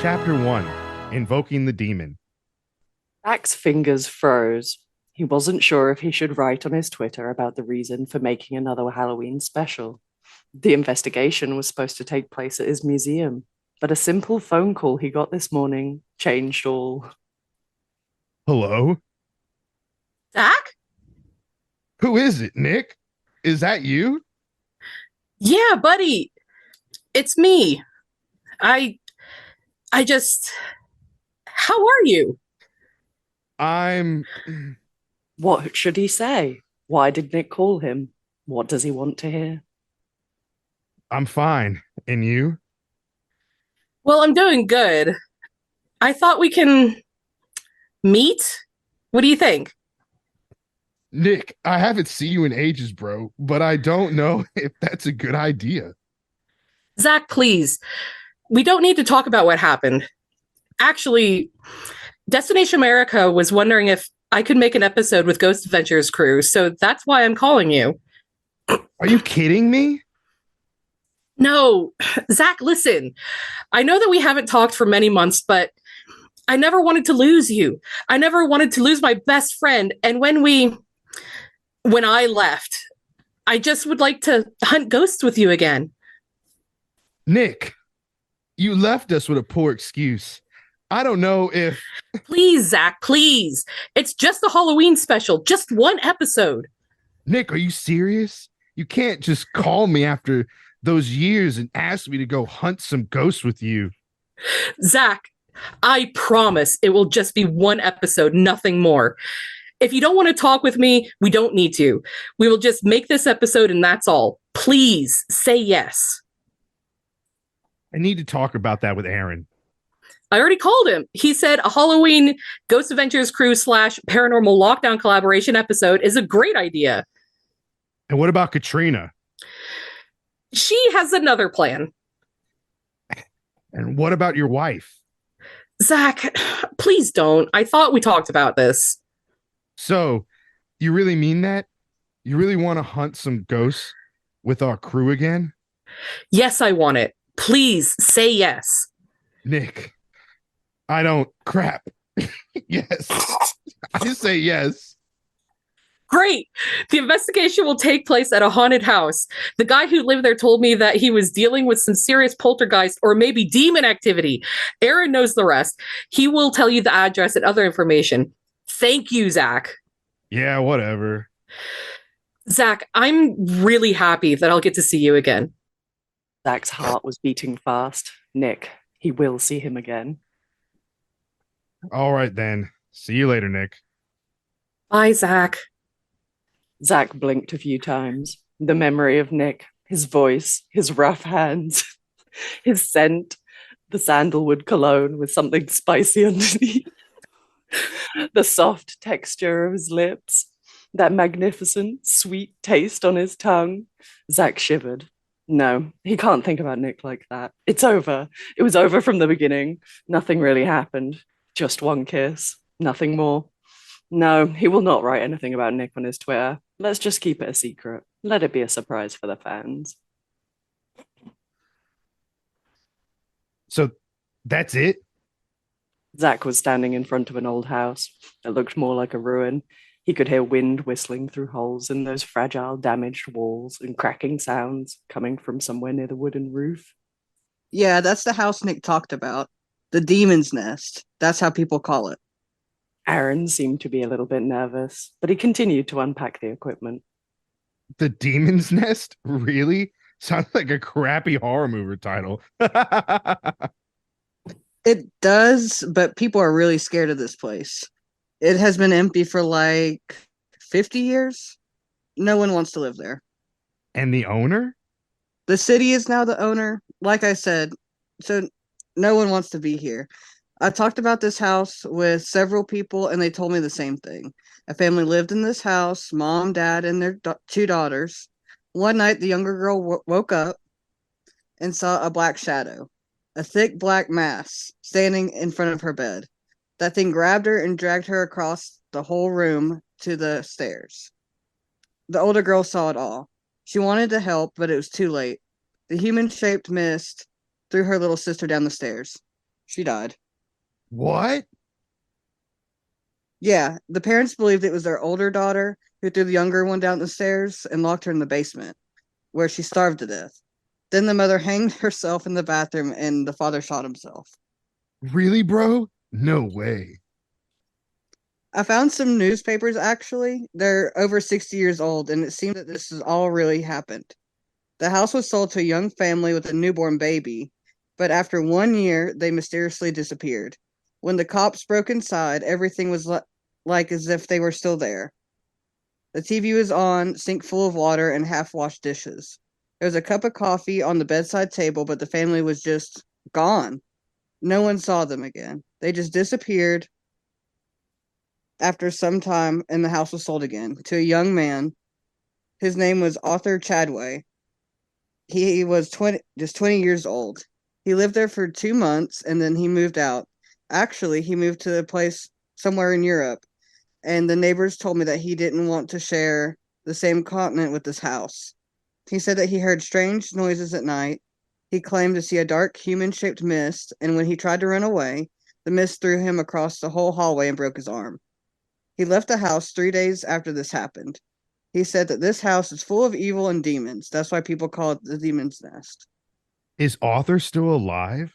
Chapter 1, Invoking the Demon. Zach's fingers froze. He wasn't sure if he should write on his Twitter about the reason for making another Halloween special. The investigation was supposed to take place at his museum, but a simple phone call he got this morning changed all. Hello? Zach? Who is it, Nick? Is that you? Yeah, buddy. It's me. I just. How are you? I'm What should he say? Why did Nick call him? What does he want to hear? fine. And you? Well, I'm doing good. I thought we can meet. What do you think? Nick, I haven't seen you in ages, bro, but I don't know if that's a good idea. Zach, please. We don't need to talk about what happened. Actually, Destination America was wondering if I could make an episode with Ghost Adventures crew, so that's why I'm calling you. Are you kidding me? No, Zach, listen. I know that we haven't talked for many months, but I never wanted to lose you. I never wanted to lose my best friend. And when I left, I just would like to hunt ghosts with you again. Nick, you left us with a poor excuse. I don't know if Please, Zach, please. It's just a Halloween special, just one episode. Nick, are you serious? You can't just call me after those years and ask me to go hunt some ghosts with you. Zach, I promise it will just be one episode, nothing more. If you don't want to talk with me, we don't need to. We will just make this episode and that's all. Please say yes. I need to talk about that with Aaron. I already called him. He said a Halloween Ghost Adventures crew / paranormal lockdown collaboration episode is a great idea. And what about Katrina? She has another plan. And what about your wife? Zach, please don't. I thought we talked about this. So, you really mean that? You really want to hunt some ghosts with our crew again? Yes, I want it. Please say yes. Nick, I don't crap. Yes. I say yes. Great. The investigation will take place at a haunted house. The guy who lived there told me that he was dealing with some serious poltergeist or maybe demon activity. Aaron knows the rest. He will tell you the address and other information. Thank you, Zach. Yeah, whatever. Zach, I'm really happy that I'll get to see you again. Zach's heart was beating fast. Nick, he will see him again. All right, then. See you later, Nick. Bye, Zach. Zach blinked a few times. The memory of Nick, his voice, his rough hands, his scent, the sandalwood cologne with something spicy underneath, the soft texture of his lips, that magnificent, sweet taste on his tongue. Zach shivered. No, he can't think about Nick like that. It's over. It was over from the beginning. Nothing really happened. Just one kiss. Nothing more. No, he will not write anything about Nick on his Twitter. Let's just keep it a secret. Let it be a surprise for the fans. So that's it? Zach was standing in front of an old house that looked more like a ruin. He could hear wind whistling through holes in those fragile, damaged walls and cracking sounds coming from somewhere near the wooden roof. Yeah, that's the house Nick talked about. The Demon's Nest. That's how people call it. Aaron seemed to be a little bit nervous, but he continued to unpack the equipment. The Demon's Nest? Really? Sounds like a crappy horror movie title. It does, but people are really scared of this place. It has been empty for like 50 years. No one wants to live there. And the owner? The city is now the owner, like I said, so no one wants to be here. I talked about this house with several people, and they told me the same thing. A family lived in this house, mom, dad, and their two daughters. One night, the younger girl woke up and saw a black shadow, a thick black mass, standing in front of her bed. That thing grabbed her and dragged her across the whole room to the stairs. The older girl saw it all. She wanted to help, but it was too late. The human-shaped mist threw her little sister down the stairs. She died. What? Yeah, the parents believed it was their older daughter who threw the younger one down the stairs and locked her in the basement, where she starved to death. Then the mother hanged herself in the bathroom, and the father shot himself. Really, bro? No way. I found some newspapers, actually. They're over 60 years old, and it seems that this has all really happened. The house was sold to a young family with a newborn baby, but after 1 year, they mysteriously disappeared. When the cops broke inside, everything was like as if they were still there. The TV was on, sink full of water, and half-washed dishes. There was a cup of coffee on the bedside table, but the family was just gone. No one saw them again. They just disappeared after some time, and the house was sold again to a young man. His name was Arthur Chadway. He was 20 years old. He lived there for 2 months, and then he moved out. Actually, he moved to a place somewhere in Europe, and the neighbors told me that he didn't want to share the same continent with this house. He said that he heard strange noises at night. He claimed to see a dark human-shaped mist, and when he tried to run away, the mist threw him across the whole hallway and broke his arm. He left the house 3 days after this happened. He said that this house is full of evil and demons. That's why people call it the Demon's Nest. Is Arthur still alive?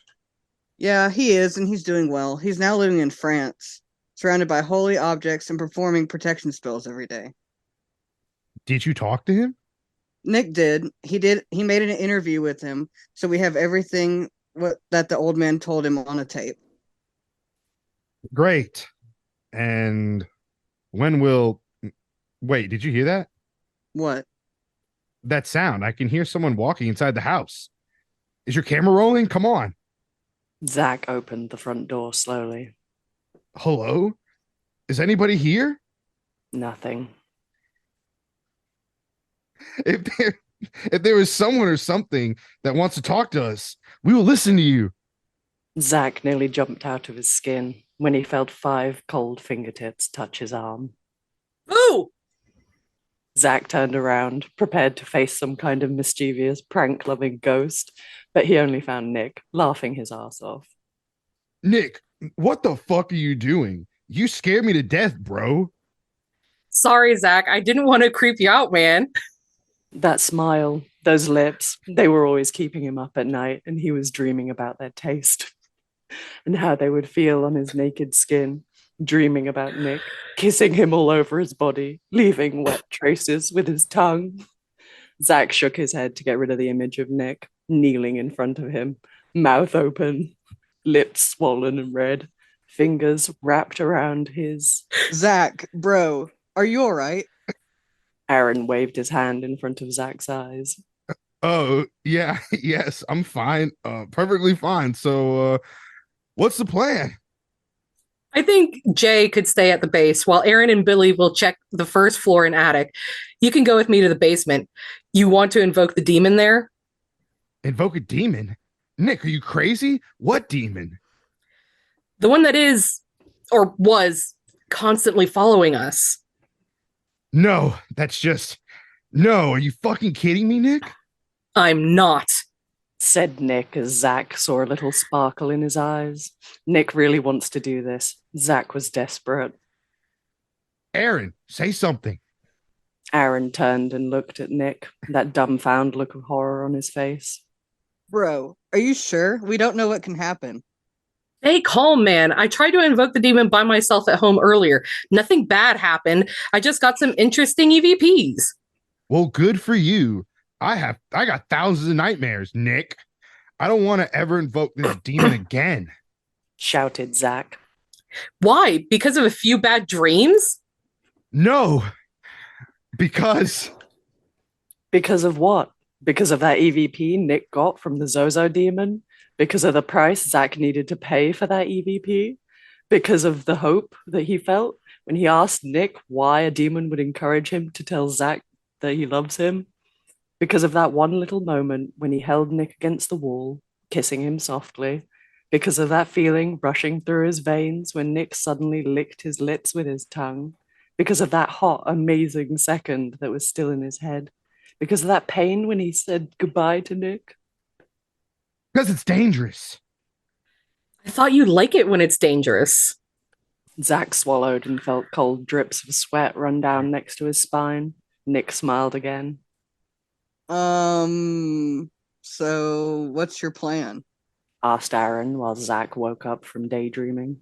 Yeah, he is, and he's doing well. He's now living in France, surrounded by holy objects and performing protection spells every day. Did you talk to him? Nick did. He made an interview with him, so we have everything that the old man told him on a tape. Great. And when will... Wait, did you hear that? What? That sound. I can hear someone walking inside the house. Is your camera rolling? Come on. Zach opened the front door slowly. Hello? Is anybody here? Nothing. If there is someone or something that wants to talk to us, we will listen to you. Zach nearly jumped out of his skin when he felt 5 cold fingertips touch his arm. Ooh! Zach turned around, prepared to face some kind of mischievous, prank-loving ghost, but he only found Nick laughing his ass off. Nick, what the fuck are you doing? You scared me to death, bro. Sorry, Zach. I didn't want to creep you out, man. That smile, those lips, they were always keeping him up at night, and he was dreaming about their taste and how they would feel on his naked skin, dreaming about Nick, kissing him all over his body, leaving wet traces with his tongue. Zach shook his head to get rid of the image of Nick, kneeling in front of him, mouth open, lips swollen and red, fingers wrapped around his. Zach, bro, are you all right? Aaron waved his hand in front of Zach's eyes. Oh, yeah, yes, I'm fine. Perfectly fine. So, what's the plan? I think Jay could stay at the base while Aaron and Billy will check the first floor and attic. You can go with me to the basement. You want to invoke the demon there? Invoke a demon? Nick, are you crazy? What demon? The one that is, or was, constantly following us. No, that's just. No, are you fucking kidding me, Nick? I'm not. Said Nick as Zach saw a little sparkle in his eyes. Nick really wants to do this. Zach was desperate. Aaron, say something. Aaron turned and looked at Nick, that dumbfound look of horror on his face. Bro, are you sure? We don't know what can happen. Stay calm, man. I tried to invoke the demon by myself at home earlier. Nothing bad happened. I just got some interesting EVPs. Well, good for you. I got thousands of nightmares, Nick. I don't want to ever invoke this demon again. Shouted Zach. Why? Because of a few bad dreams? No, because of what? Because of that EVP Nick got from the Zozo demon? Because of the price Zach needed to pay for that EVP? Because of the hope that he felt when he asked Nick why a demon would encourage him to tell Zach that he loves him? Because of that one little moment when he held Nick against the wall, kissing him softly? Because of that feeling rushing through his veins when Nick suddenly licked his lips with his tongue? Because of that hot, amazing second that was still in his head? Because of that pain when he said goodbye to Nick? Because it's dangerous. I thought you'd like it when it's dangerous. Zach swallowed and felt cold drips of sweat run down next to his spine. Nick smiled again. So what's your plan? Asked Aaron while Zach woke up from daydreaming.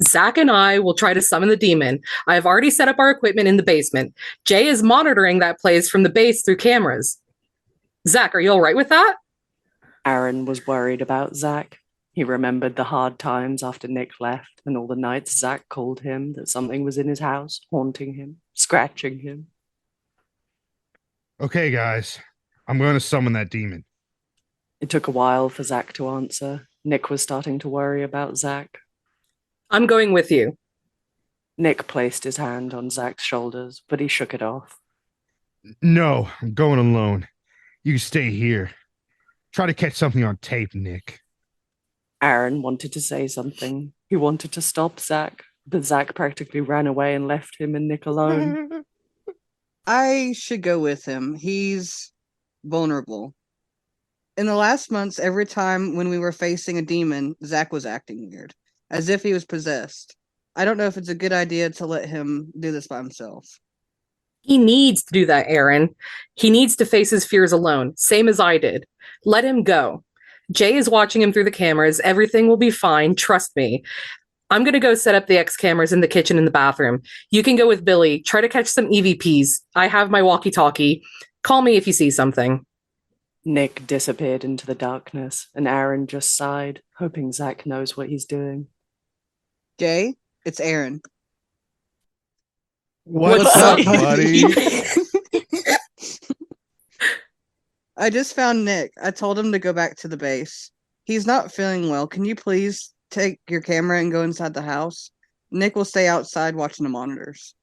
Zach and I will try to summon the demon. I have already set up our equipment in the basement. Jay is monitoring that place from the base through cameras. Zach, are you all right with that? Aaron was worried about Zach. He remembered the hard times after Nick left and all the nights Zach called him that something was in his house, haunting him, scratching him. Okay, guys, I'm going to summon that demon. It took a while for Zach to answer. Nick was starting to worry about Zach. I'm going with you. Nick placed his hand on Zach's shoulders, but he shook it off. No, I'm going alone. You stay here. Try to catch something on tape, Nick. Aaron wanted to say something. He wanted to stop Zach, but Zach practically ran away and left him and Nick alone. I should go with him. He's vulnerable. In the last months, every time when we were facing a demon, Zach was acting weird, as if he was possessed. I don't know if it's a good idea to let him do this by himself. He needs to do that, Aaron. He needs to face his fears alone, same as I did. Let him go. Jay is watching him through the cameras. Everything will be fine. Trust me. I'm going to go set up the X cameras in the kitchen and the bathroom. You can go with Billy. Try to catch some EVPs. I have my walkie-talkie. Call me if you see something. Nick disappeared into the darkness, and Aaron just sighed, hoping Zach knows what he's doing. Jay, it's Aaron. What's up, buddy? I just found Nick. I told him to go back to the base. He's not feeling well. Can you please take your camera and go inside the house? Nick will stay outside watching the monitors.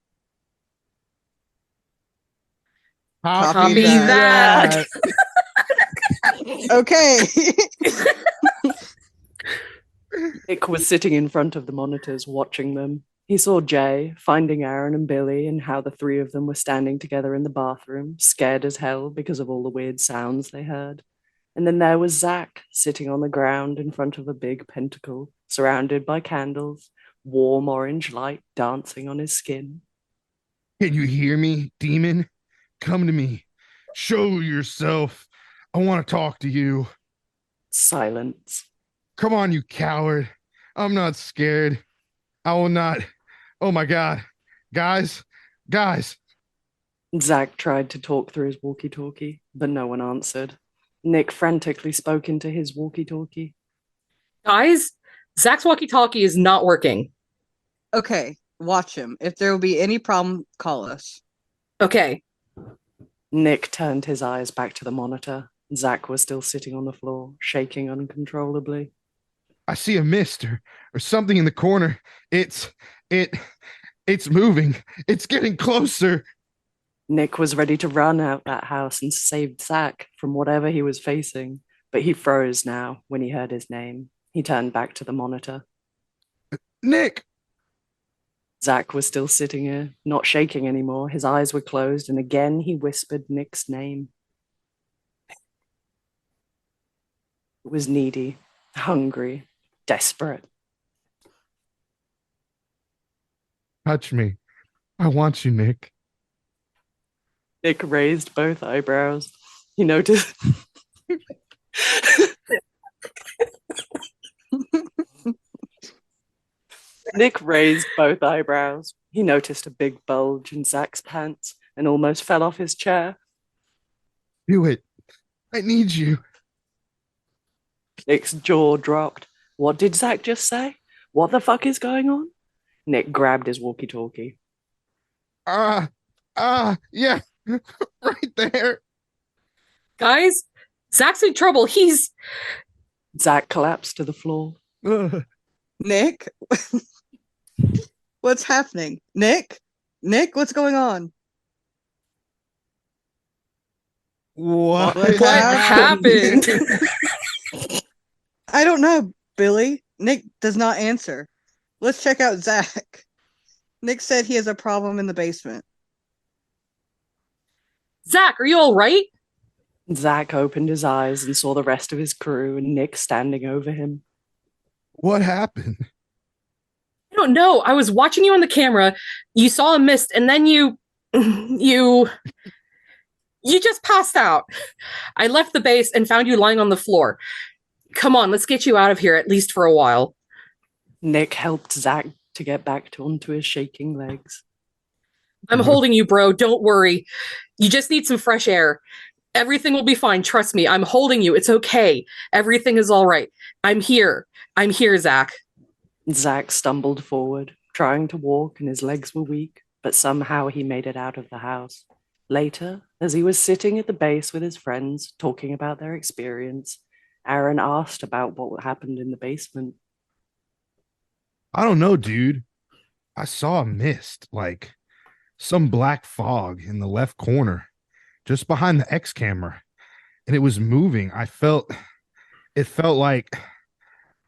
Copy that. Okay. Nick was sitting in front of the monitors watching them. He saw Jay finding Aaron and Billy and how the three of them were standing together in the bathroom, scared as hell because of all the weird sounds they heard. And then there was Zach sitting on the ground in front of a big pentacle, surrounded by candles, warm orange light dancing on his skin. Can you hear me, demon? Come to me. Show yourself. I want to talk to you. Silence. Come on, you coward. I'm not scared. I will not. Oh my God. Guys. Zack tried to talk through his walkie-talkie, but no one answered. Nick frantically spoke into his walkie-talkie. Guys, Zach's walkie-talkie is not working. Okay, watch him. If there will be any problem, call us. Okay. Nick turned his eyes back to the monitor. Zack was still sitting on the floor, shaking uncontrollably. I see a mist or something in the corner. It's moving. It's getting closer. Nick was ready to run out that house and save Zack from whatever he was facing, but he froze now when he heard his name. He turned back to the monitor. Nick! Zack was still sitting here, not shaking anymore. His eyes were closed, and again he whispered Nick's name. It was needy, hungry, desperate. Touch me. I want you, Nick. Nick raised both eyebrows. He noticed. Nick raised both eyebrows. He noticed a big bulge in Zack's pants and almost fell off his chair. Do it. I need you. Nick's jaw dropped. What did Zack just say? What the fuck is going on? Nick grabbed his walkie-talkie. Yeah. Right there. Guys, Zach's in trouble. Zack collapsed to the floor. Nick? What's happening? Nick, what's going on? What happened? I don't know, Billy. Nick does not answer. Let's check out Zach. Nick said he has a problem in the basement. Zach, are you all right? Zack opened his eyes and saw the rest of his crew and Nick standing over him. What happened? I don't know. I was watching you on the camera. You saw a mist, and then you just passed out. I left the base and found you lying on the floor. Come on, let's get you out of here, at least for a while. Nick helped Zack to get back onto his shaking legs. I'm holding you, bro. Don't worry. You just need some fresh air. Everything will be fine. Trust me. I'm holding you. It's okay. Everything is all right. I'm here. I'm here, Zach. Zack stumbled forward, trying to walk, and his legs were weak, but somehow he made it out of the house. Later, as he was sitting at the base with his friends, talking about their experience, Aaron asked about what happened in the basement. I don't know, dude. I saw a mist, like some black fog in the left corner, just behind the X camera, and it was moving. It felt like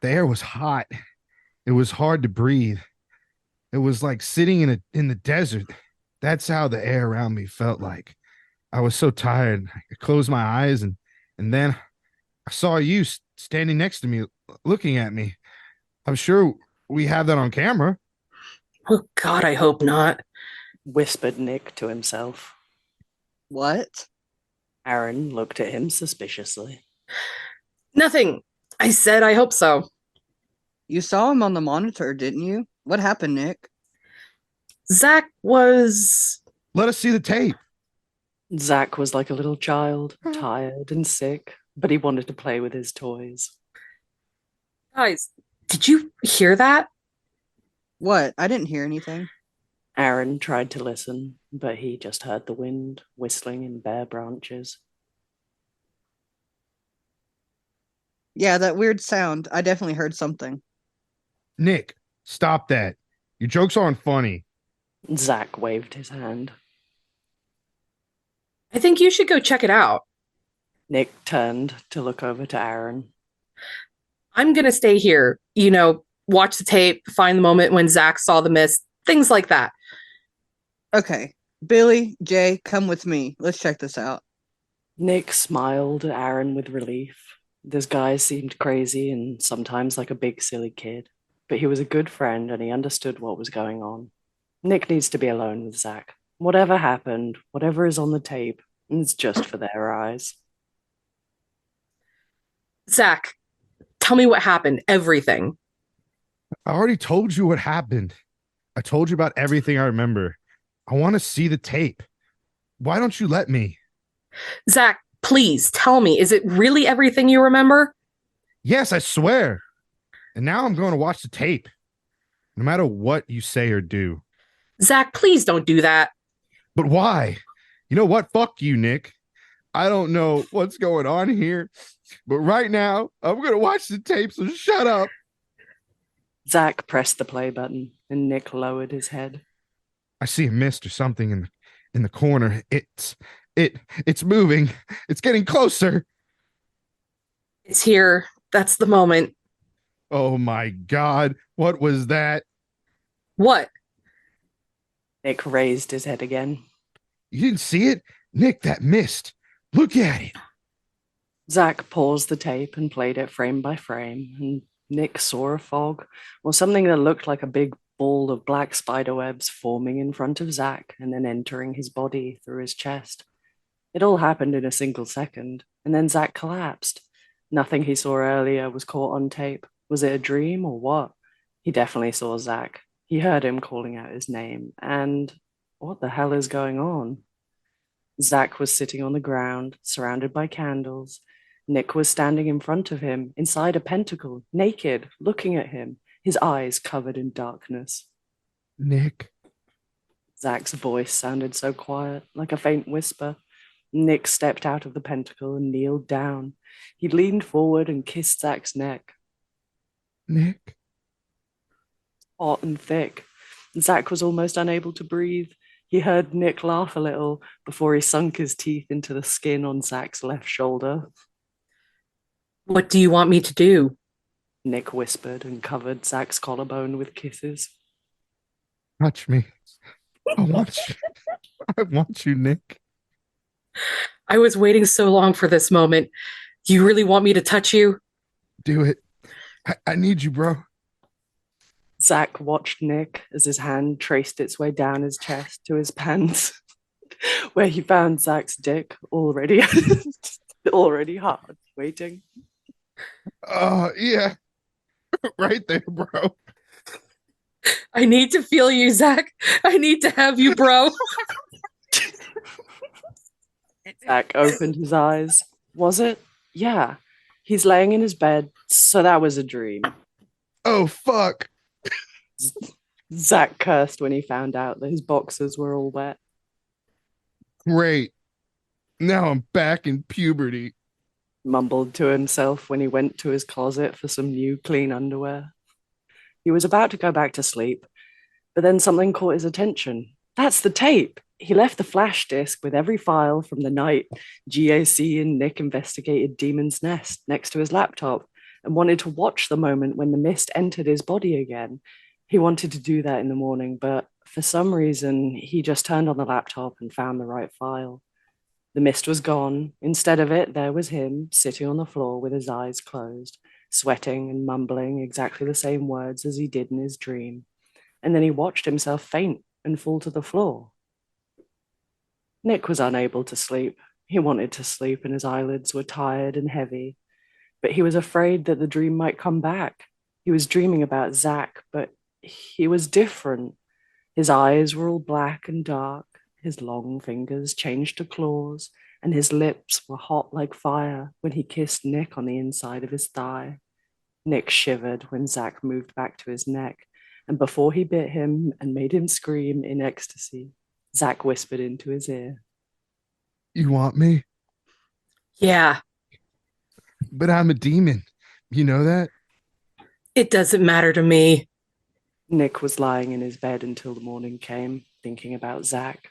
the air was hot. It was hard to breathe. It was like sitting in the desert. That's how the air around me felt like. I was so tired. I closed my eyes and then I saw you standing next to me, looking at me. I'm sure we have that on camera. Oh, God, I hope not. Whispered Nick to himself. What? Aaron looked at him suspiciously. Nothing. I said I hope so. You saw him on the monitor, didn't you? What happened, Nick? Zach was... Let us see the tape. Zack was like a little child, tired and sick, but he wanted to play with his toys. Guys, did you hear that? What? I didn't hear anything. Aaron tried to listen, but he just heard the wind whistling in bare branches. Yeah, that weird sound. I definitely heard something. Nick, stop that. Your jokes aren't funny. Zack waved his hand. I think you should go check it out. Nick turned to look over to Aaron. I'm going to stay here, watch the tape, find the moment when Zach saw the mist, things like that. Okay. Billy, Jay, come with me. Let's check this out. Nick smiled at Aaron with relief. This guy seemed crazy and sometimes like a big silly kid, but he was a good friend and he understood what was going on. Nick needs to be alone with Zack. Whatever happened, whatever is on the tape, it's just for their eyes. Zach, tell me what happened. Everything. I already told you what happened. I told you about everything I remember. I want to see the tape. Why don't you let me? Zach, please tell me. Is it really everything you remember? Yes, I swear. And now I'm going to watch the tape, no matter what you say or do. Zach, please don't do that. But why? You know what? Fuck you, Nick. I don't know what's going on here, but right now I'm going to watch the tape, so shut up. Zach pressed the play button, and Nick lowered his head. I see a mist or something in the corner. It's moving. It's getting closer. It's here. That's the moment. Oh my God. What was that? What? Nick raised his head again. You didn't see it? Nick, that mist. Look at it. Zach paused the tape and played it frame by frame, and Nick saw a fog, or something that looked like a big ball of black spiderwebs forming in front of Zach and then entering his body through his chest. It all happened in a single second, and then Zach collapsed. Nothing he saw earlier was caught on tape. Was it a dream or what? He definitely saw Zach. He heard him calling out his name, and what the hell is going on? Zach was sitting on the ground, surrounded by candles. Nick was standing in front of him, inside a pentacle, naked, looking at him, his eyes covered in darkness. Nick. Zach's voice sounded so quiet, like a faint whisper. Nick stepped out of the pentacle and kneeled down. He leaned forward and kissed Zach's neck. Nick. Hot and thick. Zach was almost unable to breathe. He heard Nick laugh a little before he sunk his teeth into the skin on Zach's left shoulder. What do you want me to do? Nick whispered and covered Zach's collarbone with kisses. Touch me. I want you. I want you, Nick. I was waiting so long for this moment. Do you really want me to touch you? Do it. I need you, bro. Zach watched Nick as his hand traced its way down his chest to his pants, where he found Zach's dick already hard, waiting. Oh, yeah. Right there, bro. I need to feel you, Zach. I need to have you, bro. Zach opened his eyes. Was it? Yeah. He's laying in his bed, so that was a dream. Oh, fuck. Zach cursed when he found out that his boxers were all wet. Great. Now I'm back in puberty. Mumbled to himself when he went to his closet for some new clean underwear. He was about to go back to sleep, but then something caught his attention. That's the tape. He left the flash disk with every file from the night GAC and Nick investigated Demon's Nest next to his laptop and wanted to watch the moment when the mist entered his body again. He wanted to do that in the morning, but for some reason, he just turned on the laptop and found the right file. The mist was gone. Instead of it, there was him sitting on the floor with his eyes closed, sweating and mumbling exactly the same words as he did in his dream. And then he watched himself faint and fall to the floor. Nick was unable to sleep. He wanted to sleep and his eyelids were tired and heavy, but he was afraid that the dream might come back. He was dreaming about Zach, but he was different. His eyes were all black and dark. His long fingers changed to claws, and his lips were hot like fire when he kissed Nick on the inside of his thigh. Nick shivered when Zach moved back to his neck, and before he bit him and made him scream in ecstasy, Zach whispered into his ear. You want me? Yeah. But I'm a demon. You know that? It doesn't matter to me. Nick was lying in his bed until the morning came, thinking about Zach.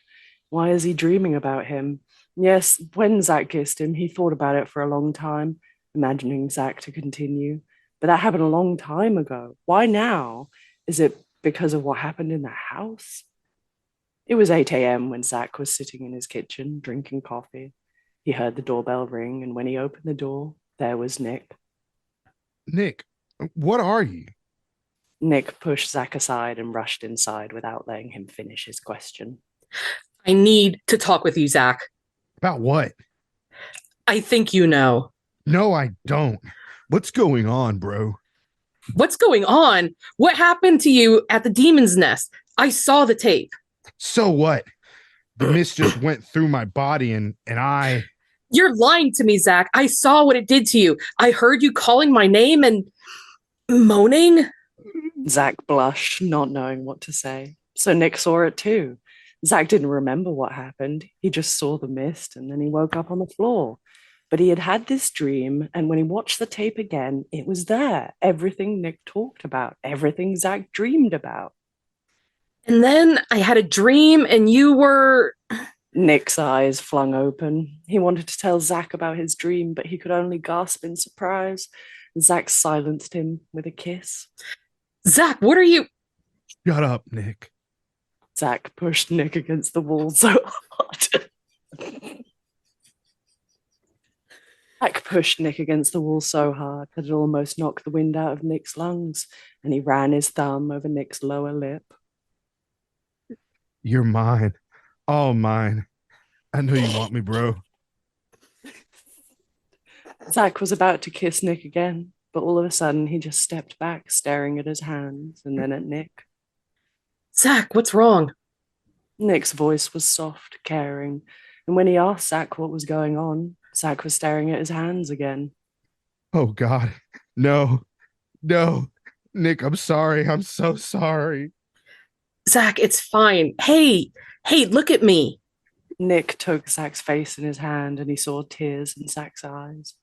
Why is he dreaming about him? Yes, when Zach kissed him, he thought about it for a long time, imagining Zach to continue. But that happened a long time ago. Why now? Is it because of what happened in the house? It was 8 a.m. when Zach was sitting in his kitchen, drinking coffee. He heard the doorbell ring, and when he opened the door, there was Nick. Nick, what are you? Nick pushed Zach aside and rushed inside without letting him finish his question. I need to talk with you, Zach. About what? I think you know. No, I don't. What's going on, bro? What's going on? What happened to you at the Demon's Nest? I saw the tape. So what? The mist just went through my body and I... You're lying to me, Zach. I saw what it did to you. I heard you calling my name and moaning. Zach blushed, not knowing what to say. So Nick saw it too. Zach didn't remember what happened. He just saw the mist and then he woke up on the floor. But he had had this dream, and when he watched the tape again, it was there. Everything Nick talked about, everything Zach dreamed about. And then I had a dream and you were... Nick's eyes flung open. He wanted to tell Zach about his dream, but he could only gasp in surprise. Zach silenced him with a kiss. Zach, what are you... Shut up, Nick. Zach pushed Nick against the wall so hard. Zach pushed Nick against the wall so hard that it almost knocked the wind out of Nick's lungs, and he ran his thumb over Nick's lower lip. You're mine. All mine. I know you want me, bro. Zach was about to kiss Nick again, but all of a sudden he just stepped back, staring at his hands and then at Nick. Zach, what's wrong? Nick's voice was soft, caring, and when he asked Zach what was going on, Zach was staring at his hands again. Oh, God. No. Nick, I'm sorry. I'm so sorry. Zach, it's fine. Hey, look at me. Nick took Zach's face in his hand and he saw tears in Zach's eyes.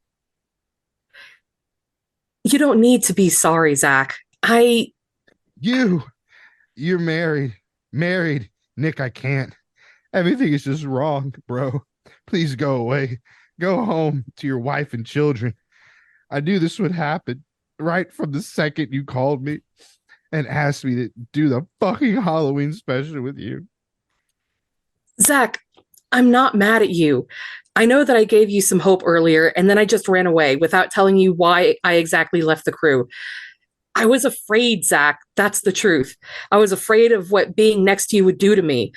You don't need to be sorry, Zach. You're married. Nick, I can't. Everything is just wrong, bro. Please go away. Go home to your wife and children. I knew this would happen right from the second you called me and asked me to do the fucking Halloween special with you. Zach, I'm not mad at you. I know that I gave you some hope earlier and then I just ran away without telling you why I exactly left the crew. I was afraid, Zach. That's the truth. I was afraid of what being next to you would do to me.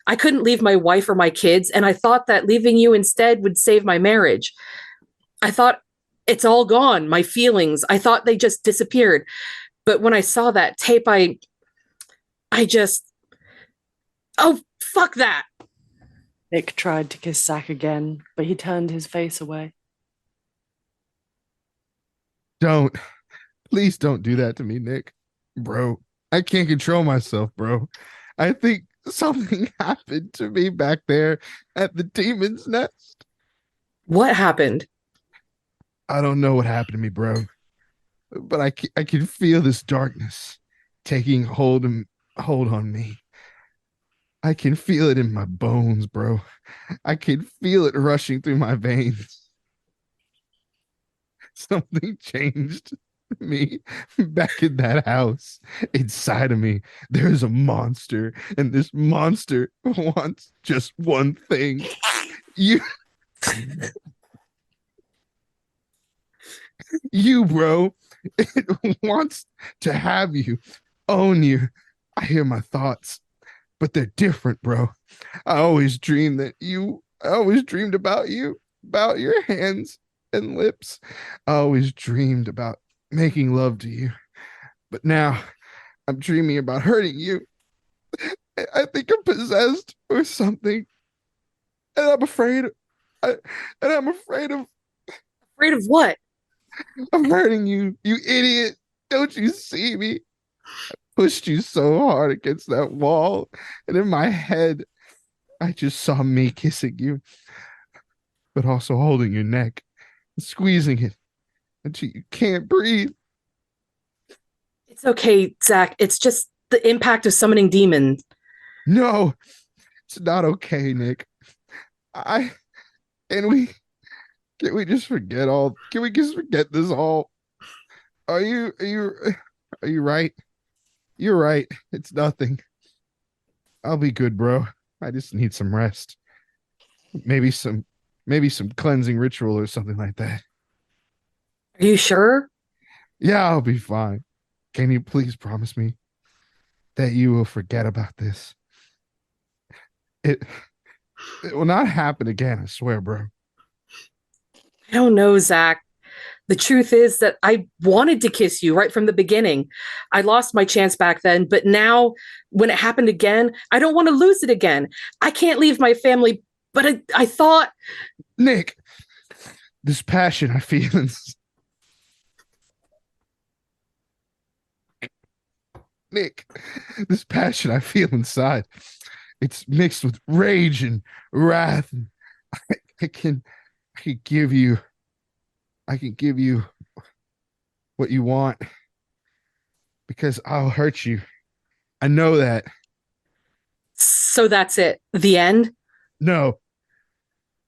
I couldn't leave my wife or my kids, and I thought that leaving you instead would save my marriage. I thought it's all gone, my feelings. I thought they just disappeared. But when I saw that tape, I just... Oh, fuck that! Nick tried to kiss Zach again, but he turned his face away. Don't. Please don't do that to me, Nick. Bro, I can't control myself, bro. I think something happened to me back there at the Demon's Nest. What happened? I don't know what happened to me, bro. But I can feel this darkness taking hold on me. I can feel it in my bones, bro. I can feel it rushing through my veins. Something changed me back in that house. Inside of me, there's a monster, and this monster wants just one thing. You, bro. It wants to have you, own you. I hear my thoughts, but they're different, bro. I always dreamed about you, about your hands and lips. I always dreamed about making love to you, but now I'm dreaming about hurting you. I think I'm possessed or something, and I'm afraid. Afraid of what? I'm hurting you, you idiot. Don't you see me? I pushed you so hard against that wall, and in my head, I just saw me kissing you, but also holding your neck, and squeezing it until you can't breathe. It's okay, Zach. It's just the impact of summoning demons. No, it's not okay, Nick. Can we just forget all? Can we just forget this all? Are you right? You're right. It's nothing. I'll be good, bro. I just need some rest. Maybe some cleansing ritual or something like that. Are you sure? Yeah, I'll be fine. Can you please promise me that you will forget about this? It will not happen again, I swear, bro. I don't know, Zach. The truth is that I wanted to kiss you right from the beginning. I lost my chance back then, but now when it happened again, I don't want to lose it again. I can't leave my family, but I thought. Nick, this passion I feel Nick, this passion I feel inside, it's mixed with rage and wrath. And I can give you, I can give you what you want because I'll hurt you. I know that. So that's it. The end? No,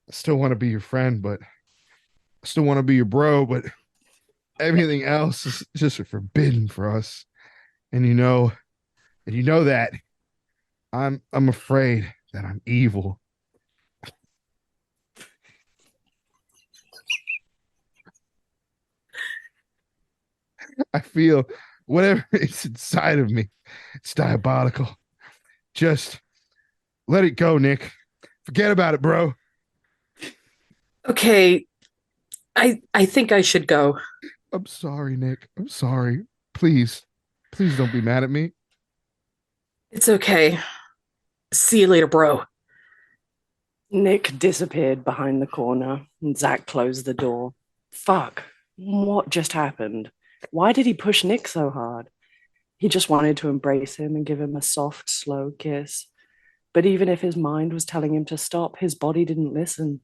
I still want to be your friend, but I still want to be your bro, but everything else is just forbidden for us. And you know that I'm afraid that I'm evil. I feel whatever is inside of me, it's diabolical. Just let it go, Nick. Forget about it, bro. Okay. I think I should go. I'm sorry, Nick. I'm sorry. Please don't be mad at me. It's okay. See you later, bro. Nick disappeared behind the corner and Zach closed the door. Fuck. What just happened? Why did he push Nick so hard? He just wanted to embrace him and give him a soft, slow kiss. But even if his mind was telling him to stop, his body didn't listen.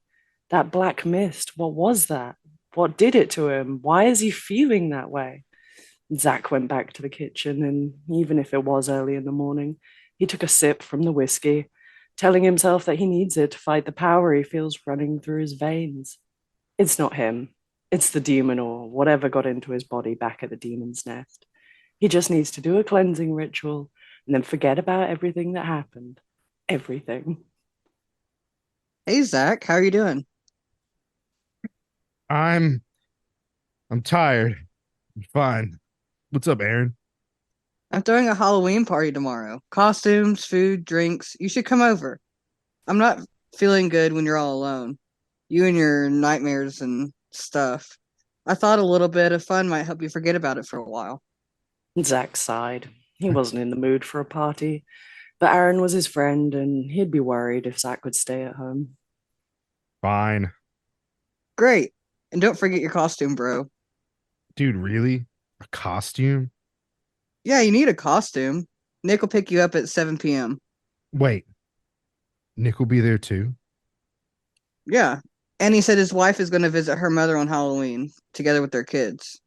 That black mist, what was that? What did it to him? Why is he feeling that way? Zach went back to the kitchen, and even if it was early in the morning, he took a sip from the whiskey, telling himself that he needs it to fight the power he feels running through his veins. It's not him. It's the demon or whatever got into his body back at the demon's nest. He just needs to do a cleansing ritual and then forget about everything that happened. Everything. Hey, Zach, how are you doing? I'm tired. I'm fine. What's up, Aaron? I'm throwing a Halloween party tomorrow. Costumes, food, drinks. You should come over. I'm not feeling good when you're all alone. You and your nightmares and stuff. I thought a little bit of fun might help you forget about it for a while. Zach sighed. He wasn't in the mood for a party, but Aaron was his friend and he'd be worried if Zach would stay at home. Fine. Great. And don't forget your costume, bro. Dude, really? A costume? Yeah, you need a costume. Nick will pick you up at 7 p.m. Wait. Nick will be there too? Yeah. And he said his wife is going to visit her mother on Halloween together with their kids.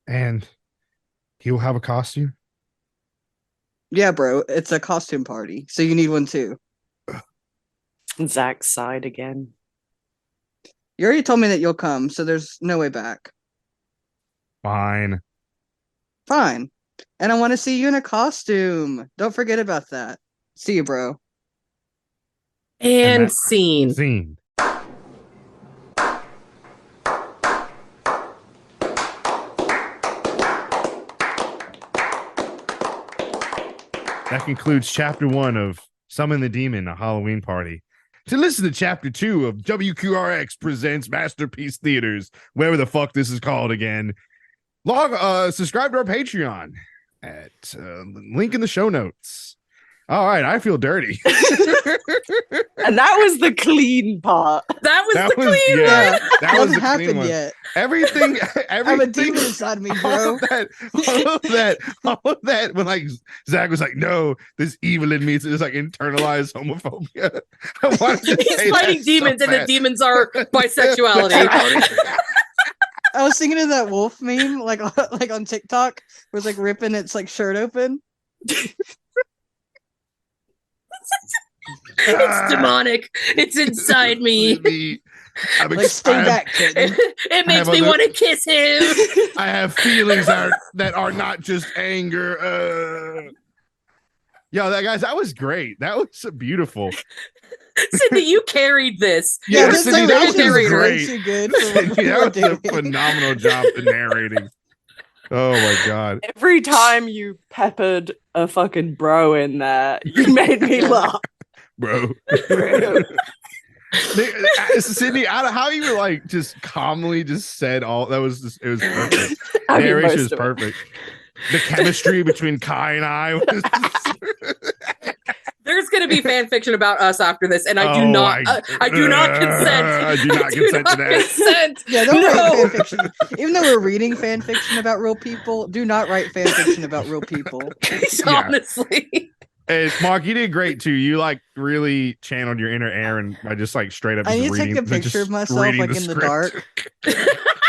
And he will have a costume? Yeah, bro. It's a costume party. So you need one too. Zach sighed again. You already told me that you'll come, so there's no way back. Fine. Fine. And I want to see you in a costume. Don't forget about that. See you, bro. And that- scene. Scene. That concludes chapter 1 of Summon the Demon, a Halloween party. To listen to chapter 2 of WQRX presents Masterpiece Theaters, whatever the fuck this is called again, subscribe to our Patreon at link in the show notes. All right, I feel dirty. And that was the clean part. That was That the was- clean yeah. one. That Hasn't was the clean happened one. yet. Everything, I have a everything. demon inside me, all bro. of that, when like Zach was like, no, this evil in me is just like internalized homophobia. I wanted to say He's fighting that demons, so and the bad. demons are bisexuality. I was thinking of that wolf meme, like on TikTok, where it's like ripping its like shirt open. It's demonic. It's inside me. I'm Like, stay I'm- back, kitten. It makes have me other- want to kiss him. I have feelings that are not just anger. Yo, that was great. That was beautiful. Cindy, you carried this. Yeah, this Cindy, that was narration is great. way too good for what Cindy, you that were was a doing. phenomenal job in narrating. Oh my god. Every time you peppered a fucking bro in there, you made me laugh. bro. Sydney, how you like just calmly just said all that was just, it was perfect. I mean, Narration most is of it. perfect. The chemistry between Kai and I was There's going to be fan fiction about us after this, and I do Oh not. my- I do not consent. I do not consent to that. Consent. Yeah, don't No. write fan fiction. Even though we're reading fan fiction about real people, do not write fan fiction about real people. Honestly. And Mark, you did great too. You like really channeled your inner Aaron by just like straight up. I just need to take reading, a picture just of myself reading like in the script. dark.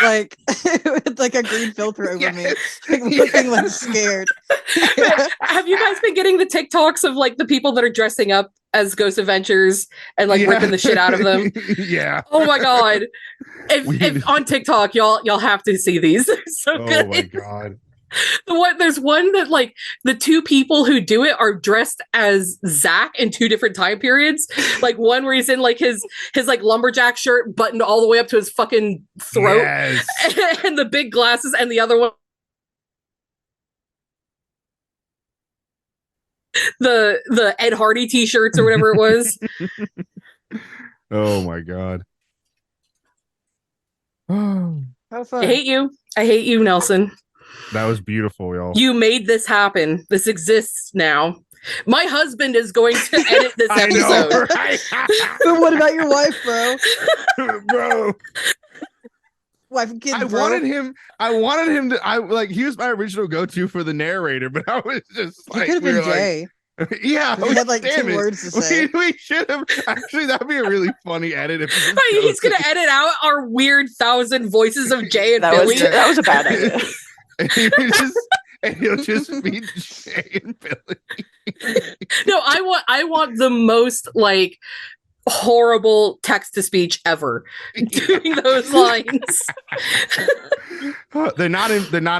Like with like a green filter over me. Like looking like scared. Have you guys been getting the TikToks of like the people that are dressing up as Ghost Adventures and like Yeah. ripping the shit out of them? Yeah. Oh my god! We- If on TikTok, y'all have to see these. They're so Oh good. my god. There's one that like the two people who do it are dressed as Zach in two different time periods. Like one where he's in like his like lumberjack shirt buttoned all the way up to his fucking throat, Yes. and the big glasses, and the other one the Ed Hardy t-shirts or whatever it was. Oh my god. Oh, How I fun. hate you. I hate you, Nelson. that was beautiful, y'all. You made this happen. This exists now. My husband is going to edit this I episode. know, right? But what about your wife, bro? Bro. Wife and kids, I bro. wanted him to he was my original go-to for the narrator, but I was just He like could have we been were like, Jay. yeah, He had like damn two it. words to say. We should have actually. That'd be a really funny edit. If he just He's goes- gonna edit out our weird 1,000 voices of Jay and That Billy. was a bad idea. and he'll just be Jay and Billy. No, I want the most like horrible text to speech ever doing those lines. They're not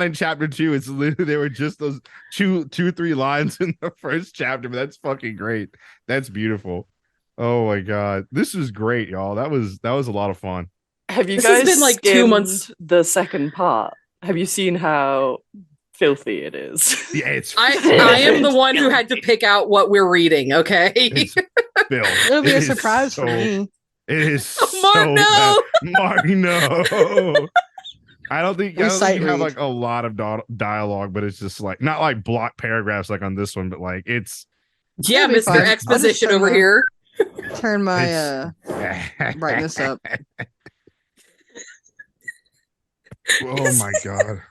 in chapter 2. It's literally they were just those two, 3 lines in the first chapter. But that's fucking great. That's beautiful. Oh my god, this is great, y'all. That was a lot of fun. Have you This has guys been, like, 2 skimmed months. the second part? Have you seen how filthy it is? Yeah, it's I am the one who had to pick out what we're reading. Okay, it's Bill. It'll be It a is surprise for so- me. It is Mark, so no! bad. Mark, no. I don't think We sight you have read. like a lot of dialogue, but it's just like not like block paragraphs like on this one, but like it's yeah, It'll be Mr. fine. I'll just Exposition turn over my- here. Turn my it's brightness up. Oh my god.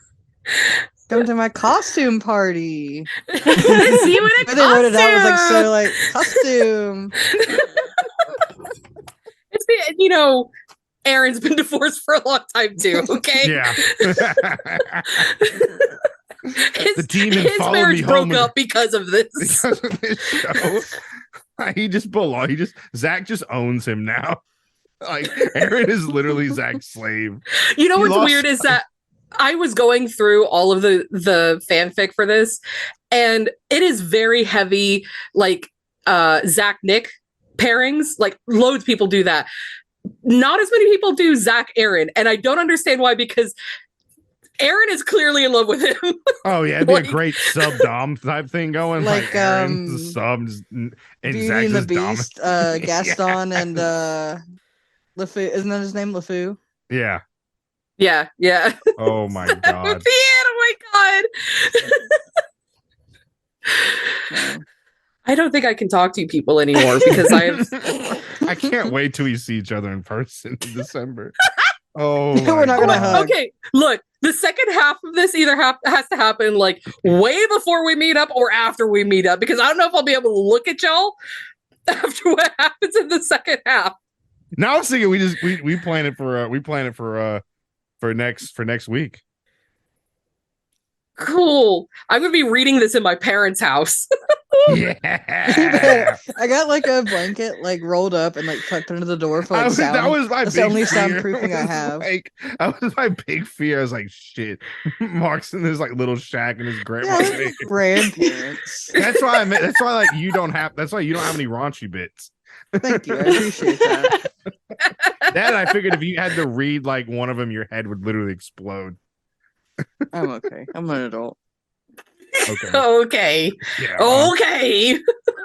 Come to my costume party. See what But they wrote it out was like so like costume. It's been, Aaron's been divorced for a long time too. Okay, Yeah. his, The demon his followed marriage me broke home up because of this. because of this show. Zach just owns him now. Like Aaron is literally Zach's slave. You know He what's lost- weird is that I was going through all of the fanfic for this, and it is very heavy, like Zach Nick pairings. Like loads of people do that. Not as many people do Zach Aaron, and I don't understand why, because Aaron is clearly in love with him. Oh yeah, it'd be Like- a great sub dom type thing going. Like, Like, Aaron's the sub and Beauty Zach's and the his dom. Beast, Gaston and LeFou. Isn't that his name? LeFou? Yeah. Yeah. Oh my That would god. be it. Oh my god. I don't think I can talk to you people anymore because I can't wait till we see each other in person in December. Oh, We're my not gonna God. hug. Okay, look, the second half of this either has to happen like way before we meet up or after we meet up, because I don't know if I'll be able to look at y'all after what happens in the second half. Now I was thinking we plan it for next week. Cool. I'm gonna be reading this in my parents' house. Yeah. I got like a blanket like rolled up and like tucked under the door for like sound. That was my That's big the only fear. soundproofing I Was have. Like, that was my big fear. I was like, shit. Mark's in this like little shack in his Yeah, grandma's with basement. grandparents. That's why that's why like you don't have any raunchy bits. Thank you. I appreciate that. That I figured if you had to read like one of them, your head would literally explode. I'm okay. I'm an adult. Okay. Okay. Yeah. Okay.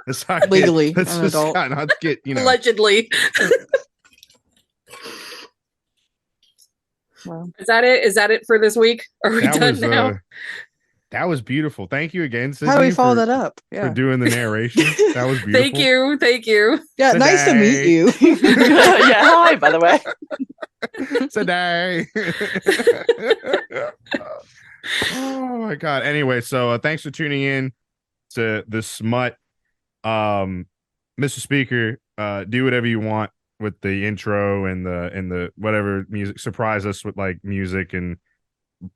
Let's not Legally get, let's an just adult. not get Allegedly. Well, Is that it? Is that it for this week? Are we that done was now? that was beautiful. Thank you again, Sydney, How do we follow for, that up? for Yeah. doing the narration. That was beautiful. Thank you. Thank you. Yeah, nice to meet Today. you. yeah, hi, by the way. Today. Oh my god. Anyway, so thanks for tuning in to the smut. Mr. Speaker, do whatever you want with the intro and the whatever music. Surprise us with like music and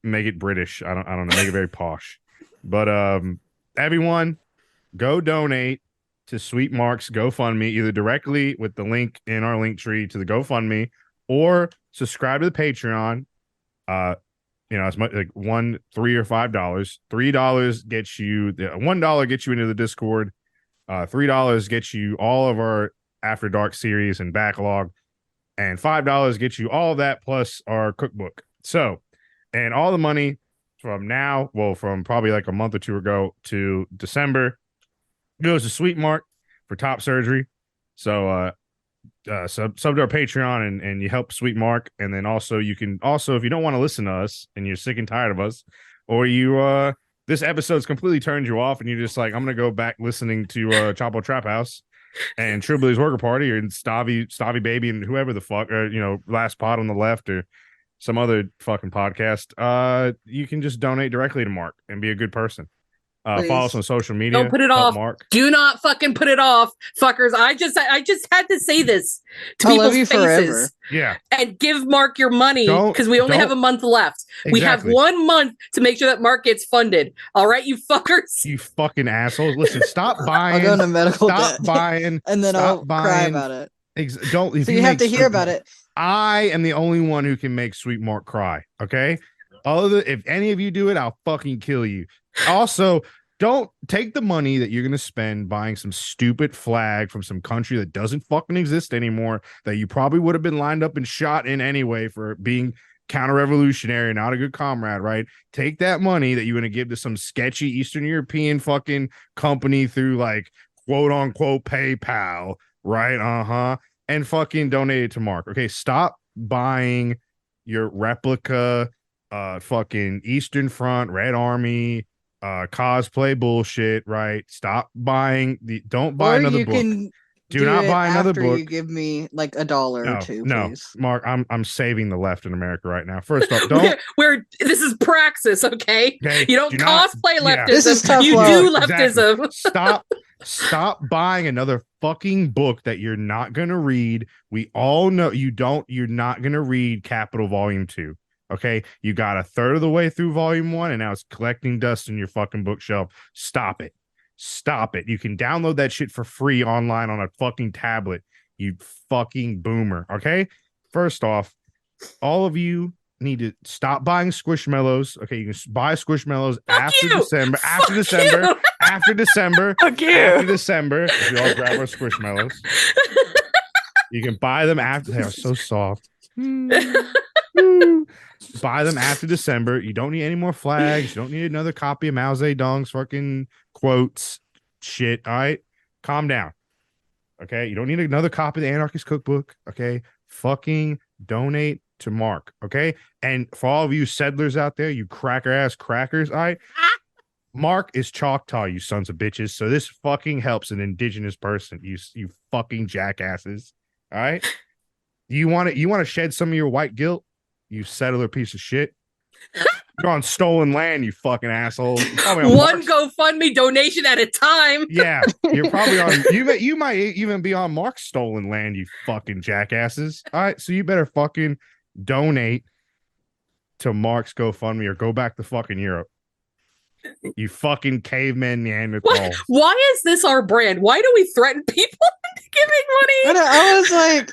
make it British. I don't know, make it very posh. But everyone, go donate to Sweet Mark's GoFundMe, either directly with the link in our link tree to the GoFundMe, or subscribe to the Patreon. As much like $1, $3, or $5. $3 gets you $1 gets you into the Discord. $3 gets you all of our After Dark series and backlog, and $5 gets you all of that plus our cookbook. So, and all the money from now, from probably like a month or two ago to December, goes to Sweet Mark for top surgery. So, sub to our Patreon and you help Sweet Mark, and then also you can if you don't want to listen to us and you're sick and tired of us, or you this episode's completely turned you off and you're just like, I'm gonna go back listening to Chapo Trap House and Tribbley's Worker Party or Stavy Baby and whoever the fuck, or Last Pod on the Left or some other fucking podcast, you can just donate directly to Mark and be a good person. Follow us on social media. Don't put it Help off. Mark. Do not fucking put it off, fuckers. I just had to say this to I love people's you faces. forever. Yeah. And give Mark your money because we only have a month left. We have Exactly. 1 month to make sure that Mark gets funded. All right, you fuckers. You fucking assholes. Listen, stop buying. I'll go into medical Stop debt. buying. And then stop I'll buying. cry about it. Don't. If So you have make to hear Sweet about Mark- it. I am the only one who can make Sweet Mark cry. Okay. If any of you do it, I'll fucking kill you. Also, don't take the money that you're going to spend buying some stupid flag from some country that doesn't fucking exist anymore, that you probably would have been lined up and shot in anyway for being counter-revolutionary, not a good comrade, right? Take that money that you're going to give to some sketchy Eastern European fucking company through like quote unquote PayPal, right? And fucking donate it to Mark. Okay, stop buying your replica fucking Eastern Front, Red Army cosplay bullshit, right? Stop buying don't buy Or another you book. can Do not it buy another after book. You give me like $1 or two, No, please. Mark, I'm saving the left in America right now. First off, don't We're this is praxis, okay? okay, You don't do not- cosplay yeah. leftism. This is tough you love. do Exactly. leftism. Stop buying another fucking book that you're not gonna read. We all know you're not gonna read Capital Volume 2. Okay, you got a third of the way through Volume 1 and now it's collecting dust in your fucking bookshelf. Stop it. You can download that shit for free online on a fucking tablet, you fucking boomer. Okay, first off, all of you need to stop buying Squishmallows. Okay, you can buy Squishmallows after you. December. After Fuck December. you. After December. Fuck After you. December. If we all grab our Squishmallows, you can buy them after. They are so soft. Buy them after December. You don't need any more flags. You don't need another copy of Mao Zedong's fucking quotes. Shit. All right. Calm down. Okay. You don't need another copy of the Anarchist Cookbook. Okay. Fucking donate to Mark. Okay. And for all of you settlers out there, you cracker ass crackers. All right. Mark is Choctaw, you sons of bitches. So this fucking helps an indigenous person. You fucking jackasses. All right. You want to shed some of your white guilt? You settler piece of shit. You're on stolen land, you fucking asshole. You're probably on One Mark's- GoFundMe donation at a time. Yeah, you're probably on. You might even be on Mark's stolen land, you fucking jackasses. All right, so you better fucking donate to Mark's GoFundMe or go back to fucking Europe. You fucking caveman Neanderthals. Why is this our brand? Why do we threaten people into giving money? I was like,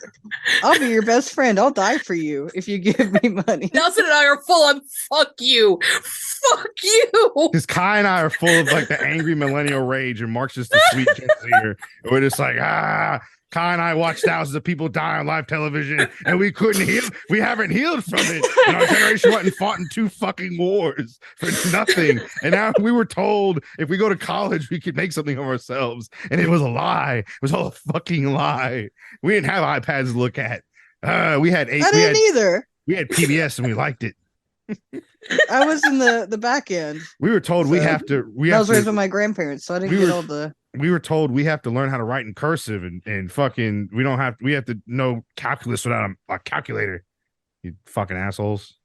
I'll be your best friend. I'll die for you if you give me money. Nelson and I are full on fuck you. Fuck you. Because Kai and I are full of like the angry millennial rage, and Mark's just the sweet Gen Zer. We're just like, Kai Kai and I watched thousands of people die on live television, and we couldn't heal. We haven't healed from it. And our generation went and fought in 2 fucking wars for nothing. And now we were told if we go to college, we could make something of ourselves. And it was a lie. It was all a fucking lie. We didn't have iPads to look at. We had I didn't either. We had PBS and we liked it. I was in the back end. We were told we So, have to. I was raised by my grandparents, so I didn't get all the. We were told we have to learn how to write in cursive and fucking we have to know calculus without a calculator. You fucking assholes.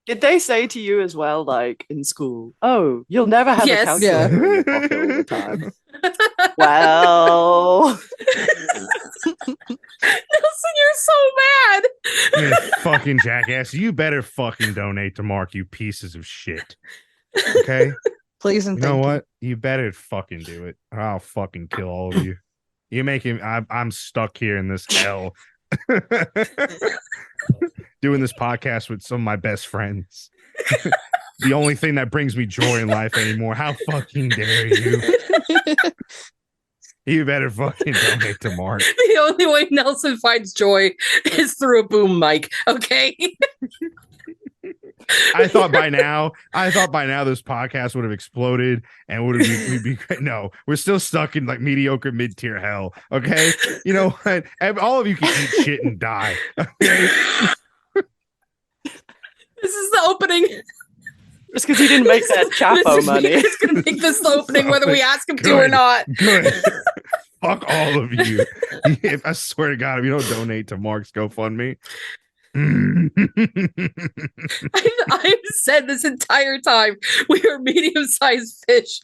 Did they say to you as well, like in school, "Oh, you'll never have Yes. a calculator in your pocket all the time"? Well, Nelson, you're so mad. You fucking jackass. You better fucking donate to Mark, you pieces of shit. Okay? Please and You know thank what? You better fucking do it. Or I'll fucking kill all of you. You make him I'm stuck here in this hell. Doing this podcast with some of my best friends. The only thing that brings me joy in life anymore. How fucking dare you? You better fucking donate to Mark. The only way Nelson finds joy is through a boom mic. Okay. I thought by now this podcast would have exploded and would have we'd be great. No, we're still stuck in like mediocre mid-tier hell. Okay. You know what? All of you can eat shit and die. Okay. This is the opening. just because he didn't make that Chapo money. He's gonna make this the opening whether we ask him to Good. or not. Good. Fuck all of you. If I swear to God, if you don't donate to Mark's GoFundMe. I've said this entire time we are medium-sized fish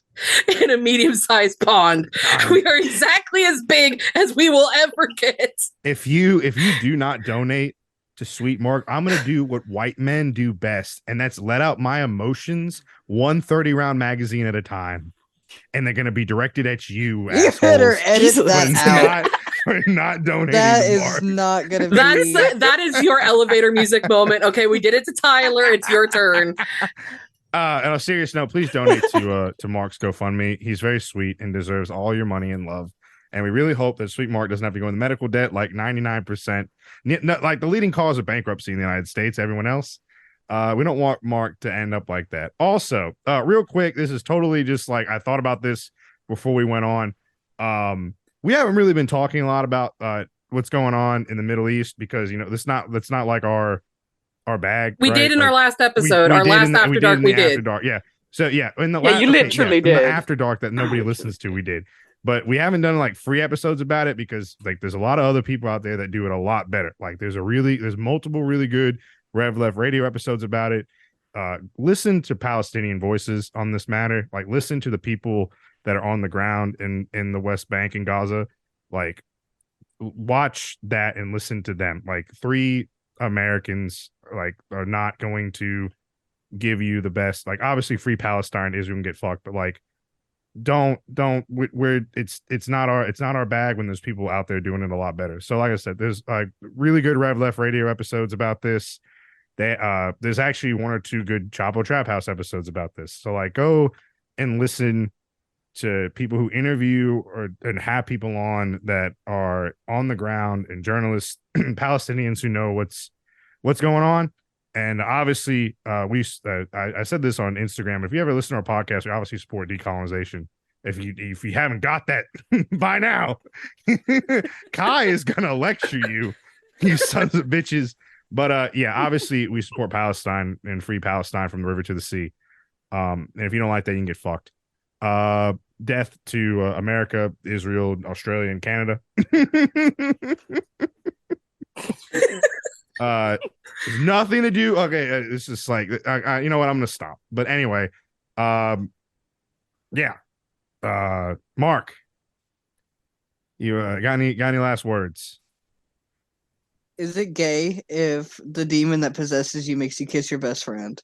in a medium-sized pond. We are exactly as big as we will ever get. If you do not donate to Sweet Mark, I'm gonna do what white men do best, and that's let out my emotions 1 round magazine at a time. And they're gonna be directed at you. You better edit for that out. for not donating. That to is Mark. not gonna be. That is your elevator music moment. Okay, we did it to Tyler. It's your turn. On a serious note, please donate to Mark's GoFundMe. He's very sweet and deserves all your money and love. And we really hope that Sweet Mark doesn't have to go into medical debt like 99%. Like the leading cause of bankruptcy in the United States, everyone else. We don't want Mark to end up like that. Also, real quick, this is totally just like I thought about this before we went on. We haven't really been talking a lot about what's going on in the Middle East because that's not like our bag. We right? did in like, our last episode, our last After Dark. We did. After Dark, yeah. So yeah, in the you literally in did. the After Dark that nobody listens to. We did. But we haven't done like free episodes about it because like there's a lot of other people out there that do it a lot better. Like there's multiple really good Rev Left radio episodes about it. Listen to Palestinian voices on this matter. Like listen to the people that are on the ground in the West Bank and Gaza. Like watch that and listen to them. Like 3 Americans like are not going to give you the best. Like obviously Free Palestine, Israel can get fucked, but like it's not our bag when there's people out there doing it a lot better. So like I said, there's like really good Rev Left radio episodes about this. There's actually 1 or 2 good Chapo Trap House episodes about this. So like go and listen to people who interview and have people on that are on the ground and journalists, Palestinians who know what's going on. And obviously, I said this on Instagram. If you ever listen to our podcast, we obviously support decolonization. If you haven't got that by now, Kai is gonna lecture you, you sons of bitches. But yeah, obviously we support Palestine and Free Palestine from the river to the sea. And if you don't like that, you can get fucked. Death to America, Israel, Australia, and Canada. Nothing to do. Okay, it's just like you know what? I'm gonna stop. But anyway, yeah. Mark, you got any last words? Is it gay if the demon that possesses you makes you kiss your best friend?